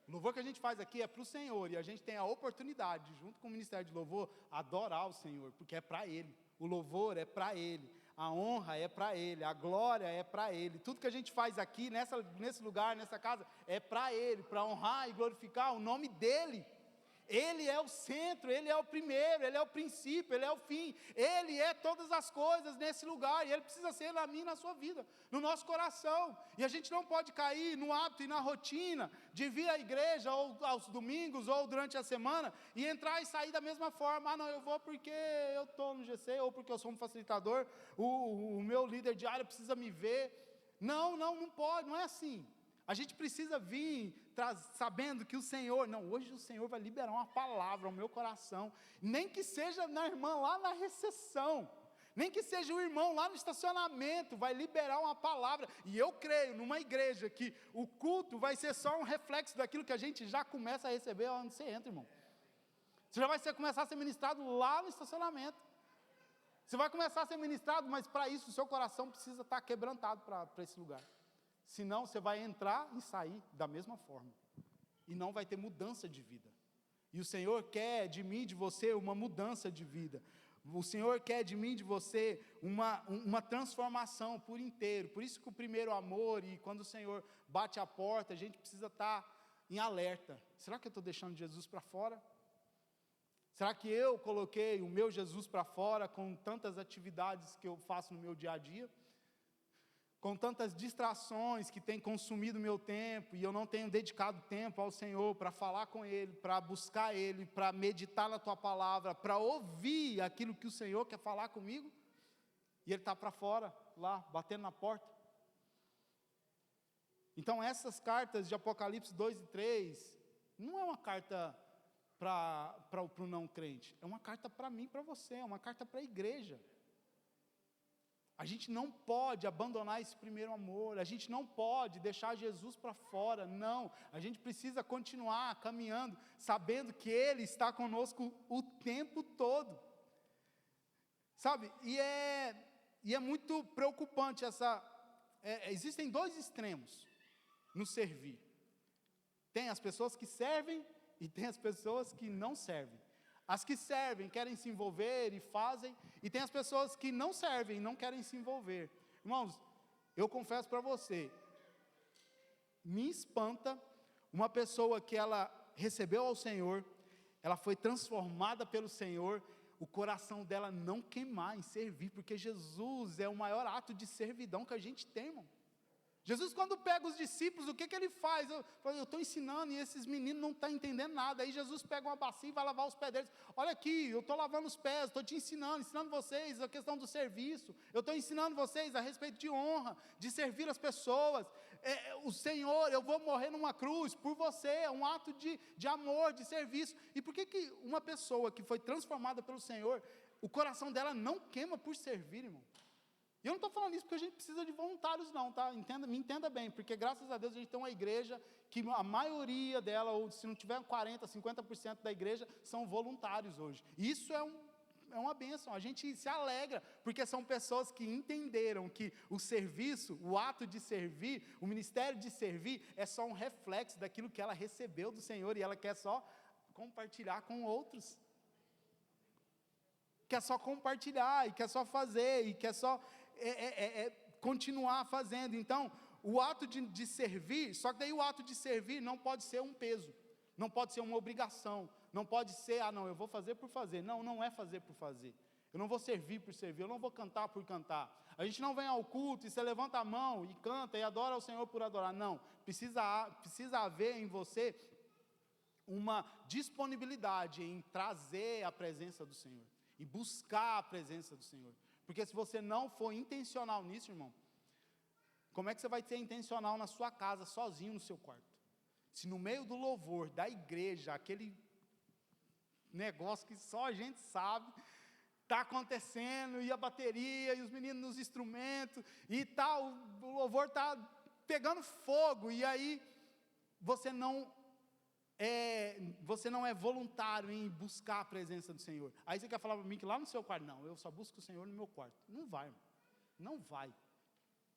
O louvor que a gente faz aqui é para o Senhor, e a gente tem a oportunidade, junto com o Ministério de Louvor, adorar o Senhor, porque é para Ele. O louvor é para Ele, a honra é para Ele, a glória é para Ele. Tudo que a gente faz aqui, nesse lugar, nessa casa, é para Ele, para honrar e glorificar o nome dEle. Ele é o centro, Ele é o primeiro, Ele é o princípio, Ele é o fim, Ele é todas as coisas nesse lugar, e Ele precisa ser na minha e na sua vida, no nosso coração, e a gente não pode cair no hábito e na rotina, de vir à igreja, ou aos domingos, ou durante a semana, e entrar e sair da mesma forma. Não, eu vou porque eu estou no GC, ou porque eu sou um facilitador, o meu líder diário precisa me ver. Não pode, não é assim. A gente precisa vir sabendo que o Senhor, hoje o Senhor vai liberar uma palavra ao meu coração, nem que seja na irmã lá na recepção, nem que seja o irmão lá no estacionamento, vai liberar uma palavra, e eu creio numa igreja que o culto vai ser só um reflexo daquilo que a gente já começa a receber onde você entra, irmão. Você já vai começar a ser ministrado lá no estacionamento, você vai começar a ser ministrado, mas para isso o seu coração precisa estar quebrantado para esse lugar. Senão você vai entrar e sair da mesma forma, e não vai ter mudança de vida. E o Senhor quer de mim, de você, uma mudança de vida. O Senhor quer de mim, de você, uma transformação por inteiro. Por isso que o primeiro amor, e quando o Senhor bate a porta, a gente precisa estar em alerta. Será que eu estou deixando Jesus para fora? Será que eu coloquei o meu Jesus para fora com tantas atividades que eu faço no meu dia a dia? Com tantas distrações que têm consumido meu tempo, e eu não tenho dedicado tempo ao Senhor para falar com Ele, para buscar Ele, para meditar na Tua palavra, para ouvir aquilo que o Senhor quer falar comigo, e Ele está para fora, lá, batendo na porta. Então essas cartas de Apocalipse 2 e 3, não é uma carta para o não crente, é uma carta para mim, para você, é uma carta para a igreja. A gente não pode abandonar esse primeiro amor, a gente não pode deixar Jesus para fora, não. A gente precisa continuar caminhando, sabendo que Ele está conosco o tempo todo. Sabe, e é muito preocupante existem dois extremos no servir. Tem as pessoas que servem e tem as pessoas que não servem. As que servem querem se envolver e fazem, e tem as pessoas que não servem e não querem se envolver. Irmãos, eu confesso para você, me espanta uma pessoa que ela recebeu ao Senhor, ela foi transformada pelo Senhor, o coração dela não queimar em servir, porque Jesus é o maior ato de servidão que a gente tem, irmão. Jesus, quando pega os discípulos, o que Ele faz? Eu estou ensinando e esses meninos não estão entendendo nada. Aí Jesus pega uma bacia e vai lavar os pés deles. Olha aqui, eu estou lavando os pés, estou te ensinando vocês a questão do serviço. Eu estou ensinando vocês a respeito de honra, de servir as pessoas. o Senhor, eu vou morrer numa cruz por você, é um ato de amor, de serviço. E por que uma pessoa que foi transformada pelo Senhor, o coração dela não queima por servir, irmão? E eu não estou falando isso porque a gente precisa de voluntários não, tá? Me entenda bem, porque graças a Deus a gente tem uma igreja que a maioria dela, ou se não tiver 40%, 50% da igreja, são voluntários hoje. E isso é uma bênção, a gente se alegra, porque são pessoas que entenderam que o serviço, o ato de servir, o ministério de servir, é só um reflexo daquilo que ela recebeu do Senhor, e ela quer só compartilhar com outros. Quer só compartilhar, e quer só fazer, e quer só continuar fazendo. Então, o ato de servir, só que daí o ato de servir não pode ser um peso, não pode ser uma obrigação, não pode ser, não, eu vou fazer por fazer. Não, não é fazer por fazer. Eu não vou servir por servir, eu não vou cantar por cantar. A gente não vem ao culto e você levanta a mão e canta e adora ao Senhor por adorar. Não, precisa haver em você uma disponibilidade em trazer a presença do Senhor, e buscar a presença do Senhor. Porque se você não for intencional nisso, irmão, como é que você vai ser intencional na sua casa, sozinho no seu quarto? Se no meio do louvor, da igreja, aquele negócio que só a gente sabe, está acontecendo, e a bateria, e os meninos nos instrumentos, e tal, o louvor está pegando fogo, e aí você não é voluntário em buscar a presença do Senhor. Aí você quer falar para mim que lá no seu quarto, não, eu só busco o Senhor no meu quarto. Não vai, irmão. Não vai.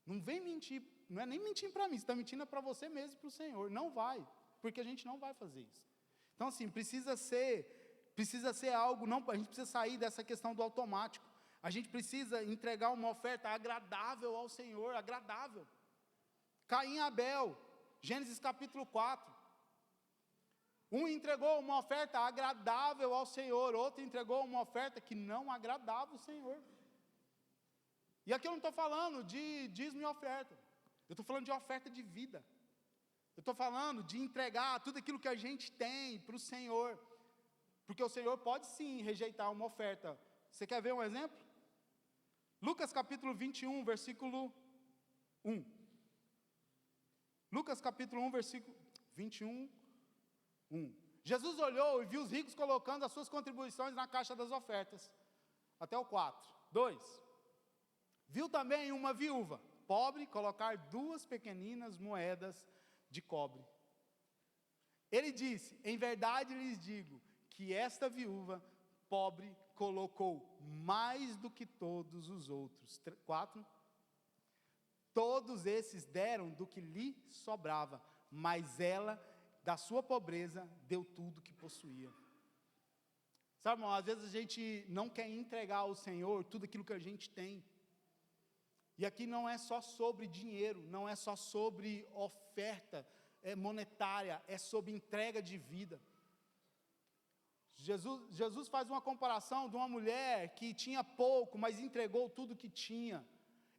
Não vem mentir, não é nem mentir para mim, você está mentindo para você mesmo e para o Senhor. Não vai, porque a gente não vai fazer isso. Então assim, precisa ser algo, não, a gente precisa sair dessa questão do automático. A gente precisa entregar uma oferta agradável ao Senhor, agradável. Caim e Abel, Gênesis capítulo 4. Um entregou uma oferta agradável ao Senhor, outro entregou uma oferta que não agradava o Senhor. E aqui eu não estou falando de dízimo e oferta, eu estou falando de oferta de vida. Eu estou falando de entregar tudo aquilo que a gente tem para o Senhor, porque o Senhor pode sim rejeitar uma oferta. Você quer ver um exemplo? Lucas capítulo 21, versículo 1. Lucas capítulo 1, versículo 21, 1. Jesus olhou e viu os ricos colocando as suas contribuições na caixa das ofertas. Até o 4. 2. Viu também uma viúva pobre colocar 2 pequeninas moedas de cobre. Ele disse, em verdade lhes digo, que esta viúva pobre colocou mais do que todos os outros. 4. Todos esses deram do que lhe sobrava, mas ela, da sua pobreza, deu tudo que possuía. Sabe, irmão, às vezes a gente não quer entregar ao Senhor tudo aquilo que a gente tem. E aqui não é só sobre dinheiro, não é só sobre oferta monetária, é sobre entrega de vida. Jesus faz uma comparação de uma mulher que tinha pouco, mas entregou tudo que tinha,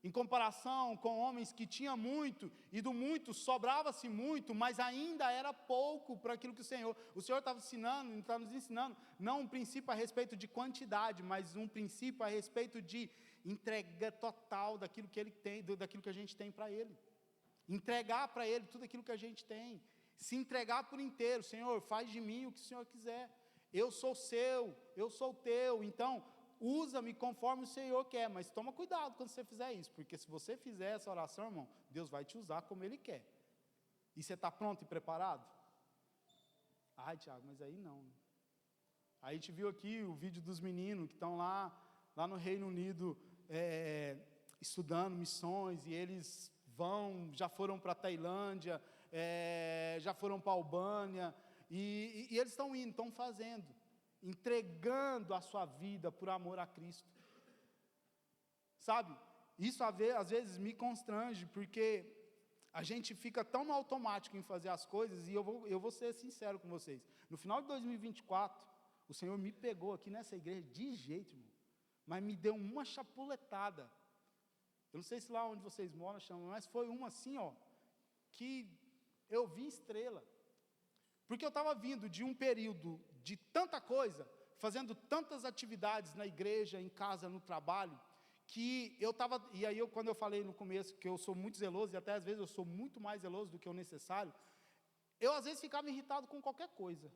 em comparação com homens que tinham muito, e do muito sobrava-se muito, mas ainda era pouco para aquilo que o Senhor estava ensinando, está nos ensinando, não um princípio a respeito de quantidade, mas um princípio a respeito de entrega total daquilo que Ele tem, daquilo que a gente tem para Ele, entregar para Ele tudo aquilo que a gente tem, se entregar por inteiro. Senhor, faz de mim o que o Senhor quiser, eu sou seu, eu sou teu, então usa-me conforme o Senhor quer, mas toma cuidado quando você fizer isso, porque se você fizer essa oração, irmão, Deus vai te usar como Ele quer. E você está pronto e preparado? Ai, Tiago, mas aí não. Aí a gente viu aqui o vídeo dos meninos que estão lá no Reino Unido, estudando missões, e eles já foram para a Tailândia, já foram para a Albânia, e eles estão indo, estão fazendo, entregando a sua vida por amor a Cristo. Sabe, isso às vezes me constrange, porque a gente fica tão no automático em fazer as coisas, e eu vou ser sincero com vocês, no final de 2024, o Senhor me pegou aqui nessa igreja de jeito, irmão, mas me deu uma chapuletada. Eu não sei se lá onde vocês moram chamam, mas foi uma assim, que eu vi estrela, porque eu estava vindo de um período de tanta coisa, fazendo tantas atividades na igreja, em casa, no trabalho, que eu estava, e aí quando eu falei no começo que eu sou muito zeloso, e até às vezes eu sou muito mais zeloso do que o necessário, eu às vezes ficava irritado com qualquer coisa.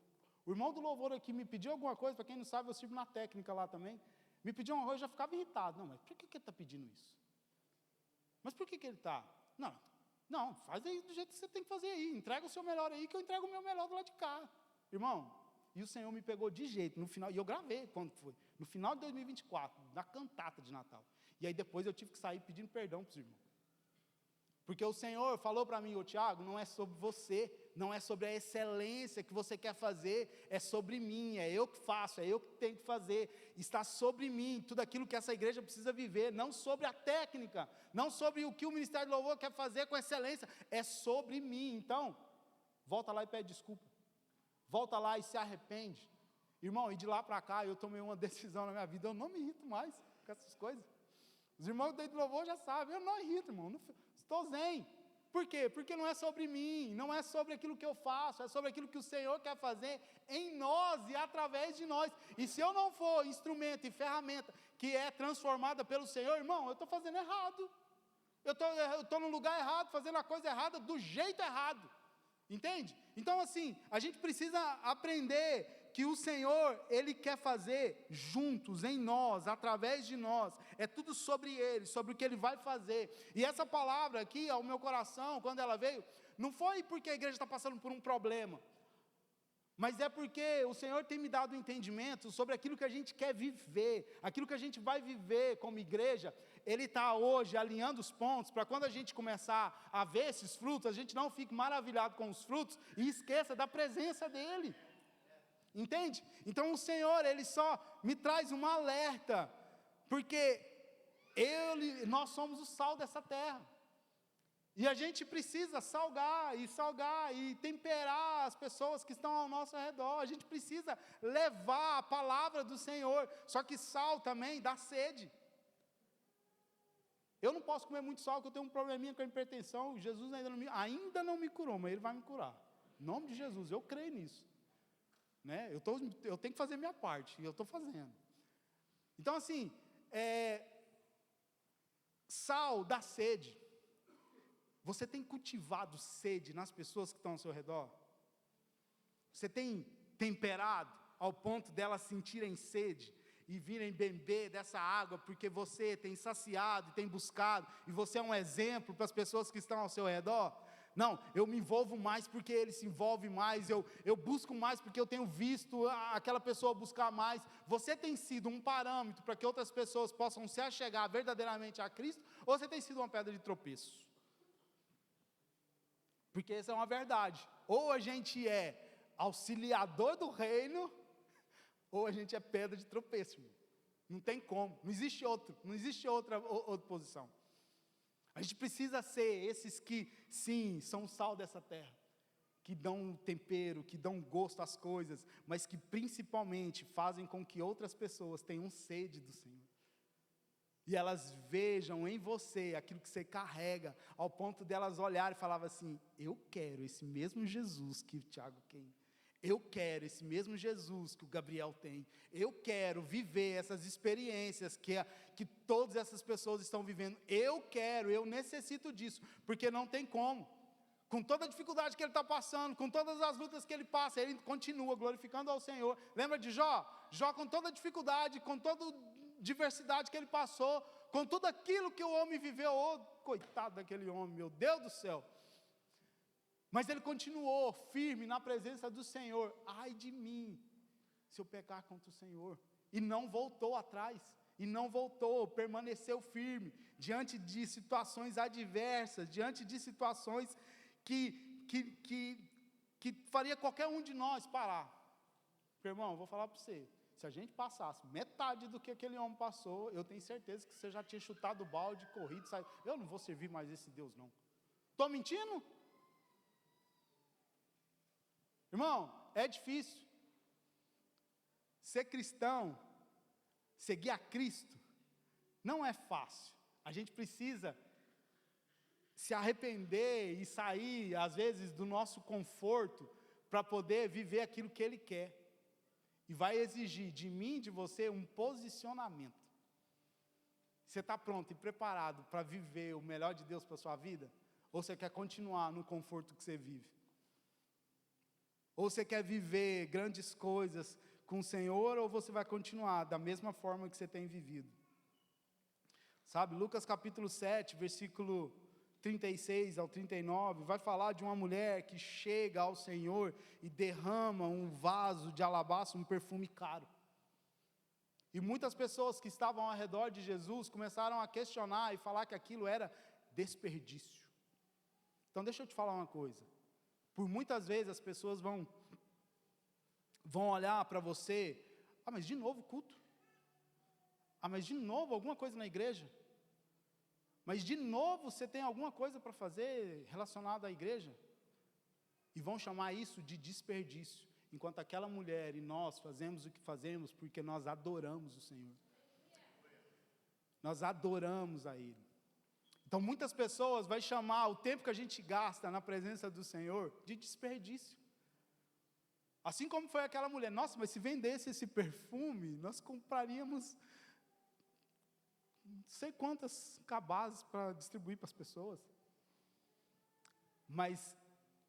O irmão do louvor aqui me pediu alguma coisa, para quem não sabe, eu sirvo na técnica lá também, me pediu uma coisa, eu já ficava irritado. Não, mas por que ele está pedindo isso? Mas por que ele está? Não, faz aí do jeito que você tem que fazer aí, entrega o seu melhor aí, que eu entrego o meu melhor do lado de cá. Irmão, e o Senhor me pegou de jeito, no final, e eu gravei quando foi, no final de 2024, na cantata de Natal. E aí depois eu tive que sair pedindo perdão para os irmãos. Porque o Senhor falou para mim, Tiago, não é sobre você, não é sobre a excelência que você quer fazer, é sobre mim, é eu que faço, é eu que tenho que fazer, está sobre mim, tudo aquilo que essa igreja precisa viver, não sobre a técnica, não sobre o que o Ministério do Louvor quer fazer com excelência, é sobre mim. Então, volta lá e pede desculpa, volta lá e se arrepende. Irmão, e de lá para cá, eu tomei uma decisão na minha vida, eu não me irrito mais com essas coisas. Os irmãos do louvor já sabem, eu não irrito, irmão, estou zen. Por quê? Porque não é sobre mim, não é sobre aquilo que eu faço, é sobre aquilo que o Senhor quer fazer em nós e através de nós. E se eu não for instrumento e ferramenta que é transformada pelo Senhor, irmão, eu estou fazendo errado. Eu estou no lugar errado, fazendo a coisa errada, do jeito errado. Entende? Então assim, a gente precisa aprender que o Senhor, Ele quer fazer juntos, em nós, através de nós, é tudo sobre Ele, sobre o que Ele vai fazer. E essa palavra aqui, ao meu coração, quando ela veio, não foi porque a igreja está passando por um problema, mas é porque o Senhor tem me dado um entendimento sobre aquilo que a gente quer viver, aquilo que a gente vai viver como igreja. Ele está hoje alinhando os pontos, para quando a gente começar a ver esses frutos, a gente não fique maravilhado com os frutos, e esqueça da presença dEle. Entende? Então o Senhor, Ele só me traz um alerta, porque nós somos o sal dessa terra, e a gente precisa salgar e temperar as pessoas que estão ao nosso redor, a gente precisa levar a palavra do Senhor, só que sal também dá sede. Eu não posso comer muito sal, porque eu tenho um probleminha com a hipertensão, Jesus ainda não me curou, mas Ele vai me curar, em nome de Jesus, eu creio nisso. Né? Eu tenho que fazer a minha parte, e eu estou fazendo. Então assim, sal dá sede. Você tem cultivado sede nas pessoas que estão ao seu redor? Você tem temperado ao ponto delas sentirem sede e virem beber dessa água, porque você tem saciado e tem buscado, e você é um exemplo para as pessoas que estão ao seu redor? Não, eu me envolvo mais porque ele se envolve mais, eu busco mais porque eu tenho visto aquela pessoa buscar mais. Você tem sido um parâmetro para que outras pessoas possam se achegar verdadeiramente a Cristo, ou você tem sido uma pedra de tropeço? Porque essa é uma verdade, ou a gente é auxiliador do reino, ou a gente é pedra de tropeço, irmão. Não tem como, não existe outra posição. A gente precisa ser esses que, sim, são o sal dessa terra, que dão tempero, que dão gosto às coisas, mas que principalmente fazem com que outras pessoas tenham sede do Senhor. E elas vejam em você aquilo que você carrega, ao ponto delas olharem e falarem assim: eu quero esse mesmo Jesus que o Tiago tem. Eu quero esse mesmo Jesus que o Gabriel tem. Eu quero viver essas experiências que todas essas pessoas estão vivendo. Eu necessito disso, porque não tem como. Com toda a dificuldade que ele está passando, com todas as lutas que ele passa, ele continua glorificando ao Senhor. Lembra de Jó? Jó, com toda a dificuldade, com toda a diversidade que ele passou, com tudo aquilo que o homem viveu, coitado daquele homem, meu Deus do céu. Mas ele continuou firme na presença do Senhor. Ai de mim, se eu pecar contra o Senhor. E não voltou atrás. E não voltou, permaneceu firme. Diante de situações adversas. Diante de situações que faria qualquer um de nós parar. Irmão, eu vou falar para você. Se a gente passasse metade do que aquele homem passou, eu tenho certeza que você já tinha chutado o balde, corrido, saído. Eu não vou servir mais esse Deus, não. Estou mentindo? Irmão, é difícil. Ser cristão, seguir a Cristo, não é fácil. A gente precisa se arrepender e sair, às vezes, do nosso conforto, para poder viver aquilo que Ele quer. E vai exigir de mim e de você um posicionamento. Você está pronto e preparado para viver o melhor de Deus para a sua vida? Ou você quer continuar no conforto que você vive? Ou você quer viver grandes coisas com o Senhor, ou você vai continuar da mesma forma que você tem vivido? Sabe, Lucas capítulo 7, versículo 36 ao 39, vai falar de uma mulher que chega ao Senhor e derrama um vaso de alabastro, um perfume caro. E muitas pessoas que estavam ao redor de Jesus começaram a questionar e falar que aquilo era desperdício. Então deixa eu te falar uma coisa. Por muitas vezes as pessoas vão olhar para você, mas de novo culto? Mas de novo alguma coisa na igreja? Mas de novo você tem alguma coisa para fazer relacionada à igreja? E vão chamar isso de desperdício, enquanto aquela mulher e nós fazemos o que fazemos porque nós adoramos o Senhor. Nós adoramos a Ele. Então muitas pessoas vão chamar o tempo que a gente gasta na presença do Senhor de desperdício. Assim como foi aquela mulher, nossa, mas se vendesse esse perfume, nós compraríamos não sei quantas cabazes para distribuir para as pessoas. Mas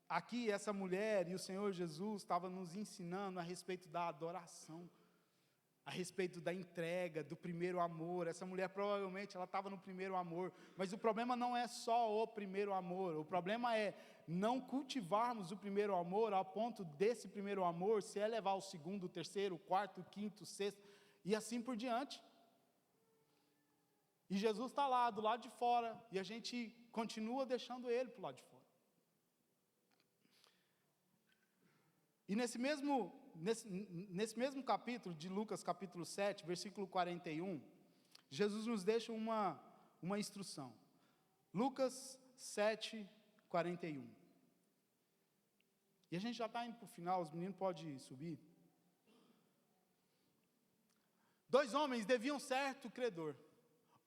aqui essa mulher e o Senhor Jesus estavam nos ensinando a respeito da adoração, a respeito da entrega, do primeiro amor. Essa mulher provavelmente ela estava no primeiro amor, mas o problema não é só o primeiro amor, o problema é não cultivarmos o primeiro amor ao ponto desse primeiro amor se elevar ao segundo, terceiro, quarto, quinto, sexto e assim por diante. E Jesus está lá, do lado de fora, e a gente continua deixando Ele para o lado de fora. E nesse mesmo capítulo de Lucas, capítulo 7, versículo 41, Jesus nos deixa uma instrução. Lucas 7, 41. E a gente já está indo para o final, os meninos podem subir. 2 homens deviam certo credor.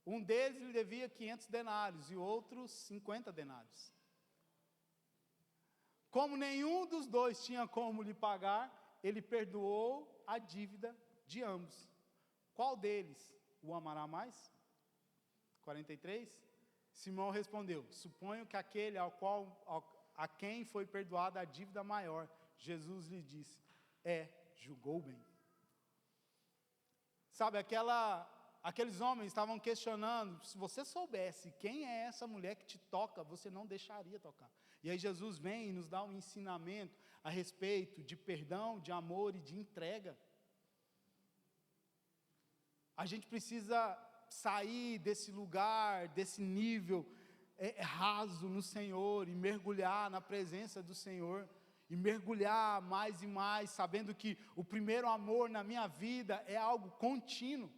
Um deles lhe devia 500 denários e o outro 50 denários. Como nenhum dos dois tinha como lhe pagar, ele perdoou a dívida de ambos. Qual deles o amará mais? 43. Simão respondeu: suponho que aquele a quem foi perdoada a dívida maior. Jesus lhe disse: julgou bem. Sabe, aqueles homens estavam questionando, se você soubesse quem é essa mulher que te toca, você não deixaria tocar. E aí Jesus vem e nos dá um ensinamento a respeito de perdão, de amor e de entrega. A gente precisa sair desse lugar, desse nível raso no Senhor e mergulhar na presença do Senhor. E mergulhar mais e mais, sabendo que o primeiro amor na minha vida é algo contínuo.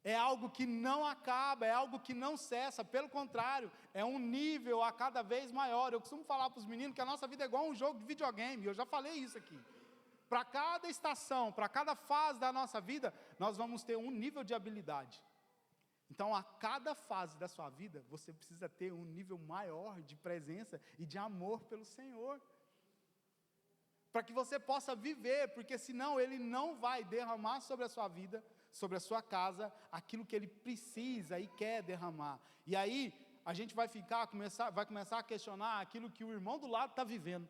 É algo que não acaba, é algo que não cessa, pelo contrário, é um nível a cada vez maior. Eu costumo falar para os meninos que a nossa vida é igual a um jogo de videogame, eu já falei isso aqui. Para cada estação, para cada fase da nossa vida, nós vamos ter um nível de habilidade. Então, a cada fase da sua vida, você precisa ter um nível maior de presença e de amor pelo Senhor. Para que você possa viver, porque senão Ele não vai derramar sobre a sua vida, sobre a sua casa, aquilo que Ele precisa e quer derramar. E aí, a gente vai começar a questionar aquilo que o irmão do lado está vivendo.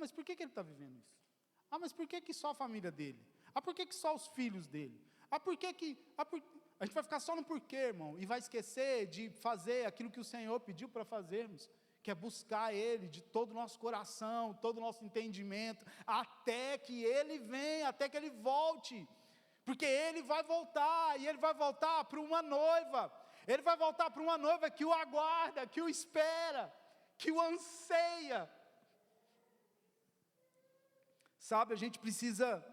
Mas por que ele está vivendo isso? Mas por que só a família dele? Por que só os filhos dele? A gente vai ficar só no porquê, irmão, e vai esquecer de fazer aquilo que o Senhor pediu para fazermos, que é buscar Ele de todo o nosso coração, todo o nosso entendimento, até que Ele venha, até que Ele volte, porque Ele vai voltar, e Ele vai voltar para uma noiva, Ele vai voltar para uma noiva que o aguarda, que o espera, que o anseia. Sabe, a gente precisa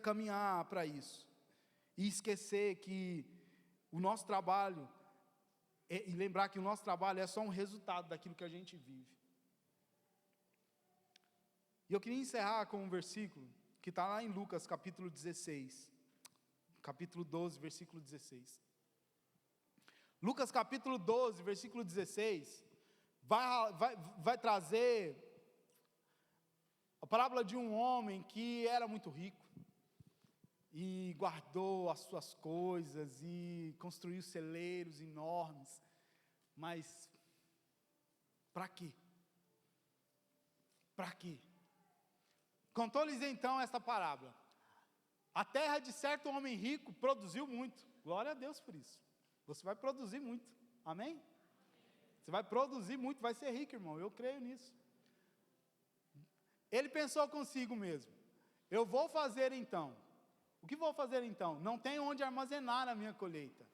caminhar para isso, e esquecer que o nosso trabalho, e lembrar que o nosso trabalho é só um resultado daquilo que a gente vive. E eu queria encerrar com um versículo que está lá em Lucas capítulo 16, capítulo 12, versículo 16. Lucas capítulo 12, versículo 16, vai trazer a parábola de um homem que era muito rico. e guardou as suas coisas, e construiu celeiros enormes, mas para quê? Para quê? Contou-lhes então esta parábola: a terra de certo homem rico produziu muito. Glória a Deus por isso. Você vai produzir muito, amém? Você vai produzir muito, vai ser rico, irmão, eu creio nisso. Ele pensou consigo mesmo: eu vou fazer então. O que vou fazer então? Não tenho onde armazenar a minha colheita.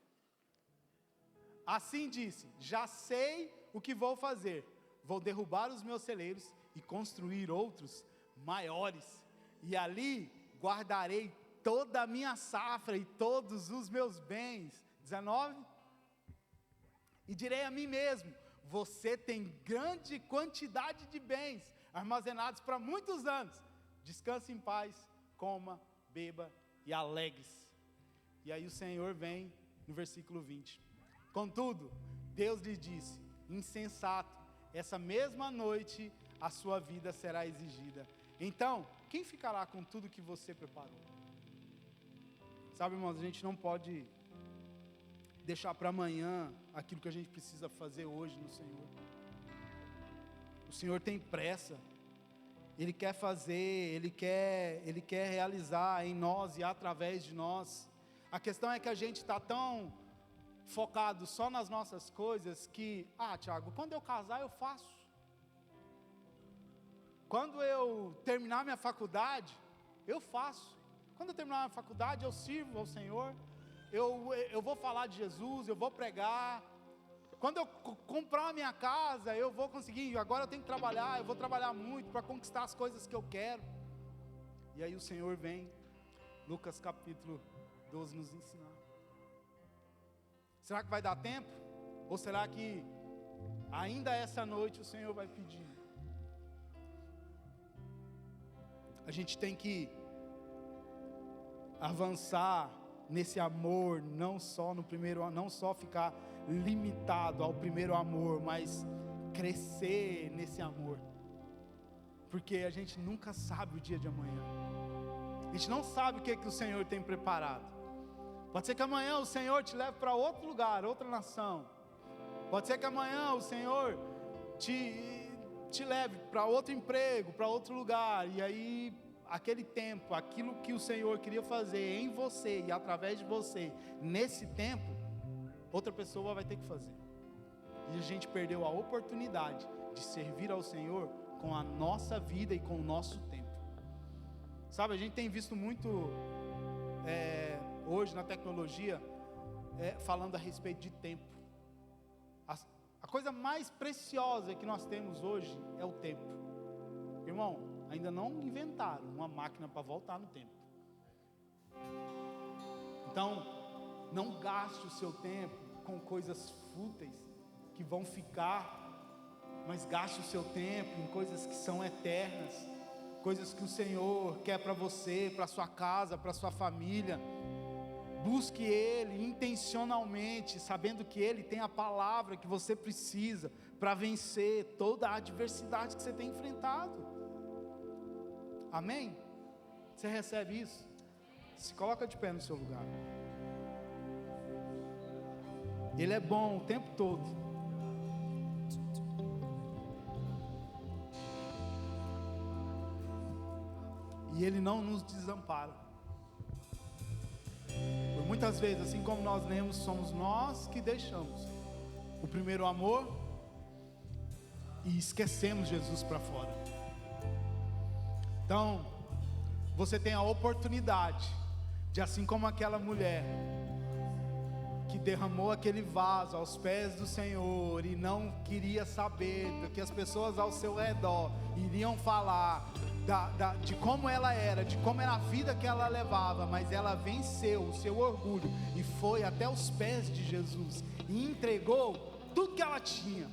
Assim disse: já sei o que vou fazer. Vou derrubar os meus celeiros e construir outros maiores, e ali guardarei toda a minha safra e todos os meus bens. 19. E direi a mim mesmo: você tem grande quantidade de bens armazenados para muitos anos. Descanse em paz, coma, beba e alegre-se. E aí o Senhor vem no versículo 20. Contudo, Deus lhe disse: insensato, essa mesma noite a sua vida será exigida. Então, quem ficará com tudo que você preparou? Sabe, irmãos, a gente não pode deixar para amanhã aquilo que a gente precisa fazer hoje no Senhor. O Senhor tem pressa. Ele quer fazer, Ele quer realizar em nós e através de nós. A questão é que a gente está tão focado só nas nossas coisas que, Tiago, quando eu casar eu faço. Quando eu terminar minha faculdade, eu faço. Quando eu terminar minha faculdade, eu sirvo ao Senhor. Eu vou falar de Jesus, eu vou pregar. Quando eu comprar a minha casa, eu vou conseguir. Agora eu tenho que trabalhar, eu vou trabalhar muito para conquistar as coisas que eu quero. E aí o Senhor vem, Lucas capítulo 12 nos ensinar. Será que vai dar tempo? Ou será que ainda essa noite o Senhor vai pedir? A gente tem que avançar nesse amor, não só ficar limitado ao primeiro amor, mas crescer nesse amor, porque a gente nunca sabe o dia de amanhã. A gente não sabe o que o Senhor tem preparado. Pode ser que amanhã o Senhor te leve para outro lugar, outra nação. Pode ser que amanhã o Senhor te leve para outro emprego, para outro lugar, e aí aquele tempo, aquilo que o Senhor queria fazer em você e através de você, nesse tempo, outra pessoa vai ter que fazer. E a gente perdeu a oportunidade de servir ao Senhor com a nossa vida e com o nosso tempo. Sabe, a gente tem visto muito hoje na tecnologia falando a respeito de tempo. A coisa mais preciosa que nós temos hoje é o tempo. Irmão, ainda não inventaram uma máquina para voltar no tempo. Então, não gaste o seu tempo com coisas fúteis que vão ficar, mas gaste o seu tempo em coisas que são eternas, coisas que o Senhor quer para você, para sua casa, para sua família. Busque Ele intencionalmente, sabendo que Ele tem a palavra que você precisa para vencer toda a adversidade que você tem enfrentado. Amém? Você recebe isso? Se coloca de pé no seu lugar. Ele é bom o tempo todo. E Ele não nos desampara. Por muitas vezes, assim como nós lemos, somos nós que deixamos o primeiro amor e esquecemos Jesus para fora. Então, você tem a oportunidade de, assim como aquela mulher que derramou aquele vaso aos pés do Senhor e não queria saber do que as pessoas ao seu redor iriam falar, de como ela era, de como era a vida que ela levava, mas ela venceu o seu orgulho e foi até os pés de Jesus e entregou tudo que ela tinha.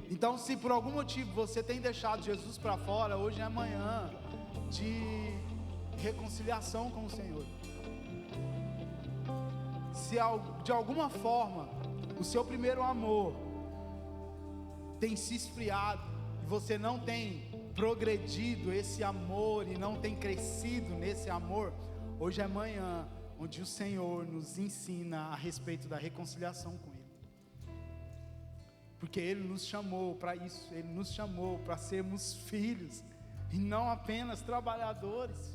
Então, se por algum motivo você tem deixado Jesus para fora, hoje é amanhã de reconciliação com o Senhor. Se de alguma forma o seu primeiro amor tem se esfriado e você não tem progredido esse amor e não tem crescido nesse amor, hoje é manhã onde o Senhor nos ensina a respeito da reconciliação com Ele. Porque Ele nos chamou para isso, Ele nos chamou para sermos filhos e não apenas trabalhadores.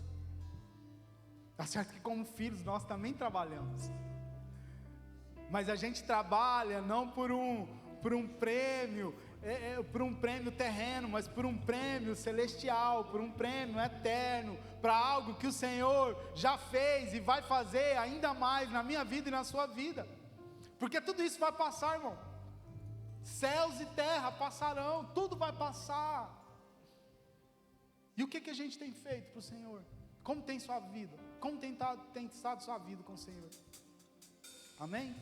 Tá certo que como filhos nós também trabalhamos, mas a gente trabalha não por um prêmio, por um prêmio terreno, mas por um prêmio celestial, por um prêmio eterno, para algo que o Senhor já fez e vai fazer ainda mais na minha vida e na sua vida, porque tudo isso vai passar, irmão. Céus e terra passarão, tudo vai passar. E o que a gente tem feito para o Senhor? Como tem sua vida? Como tem estado sua vida com o Senhor? Amém?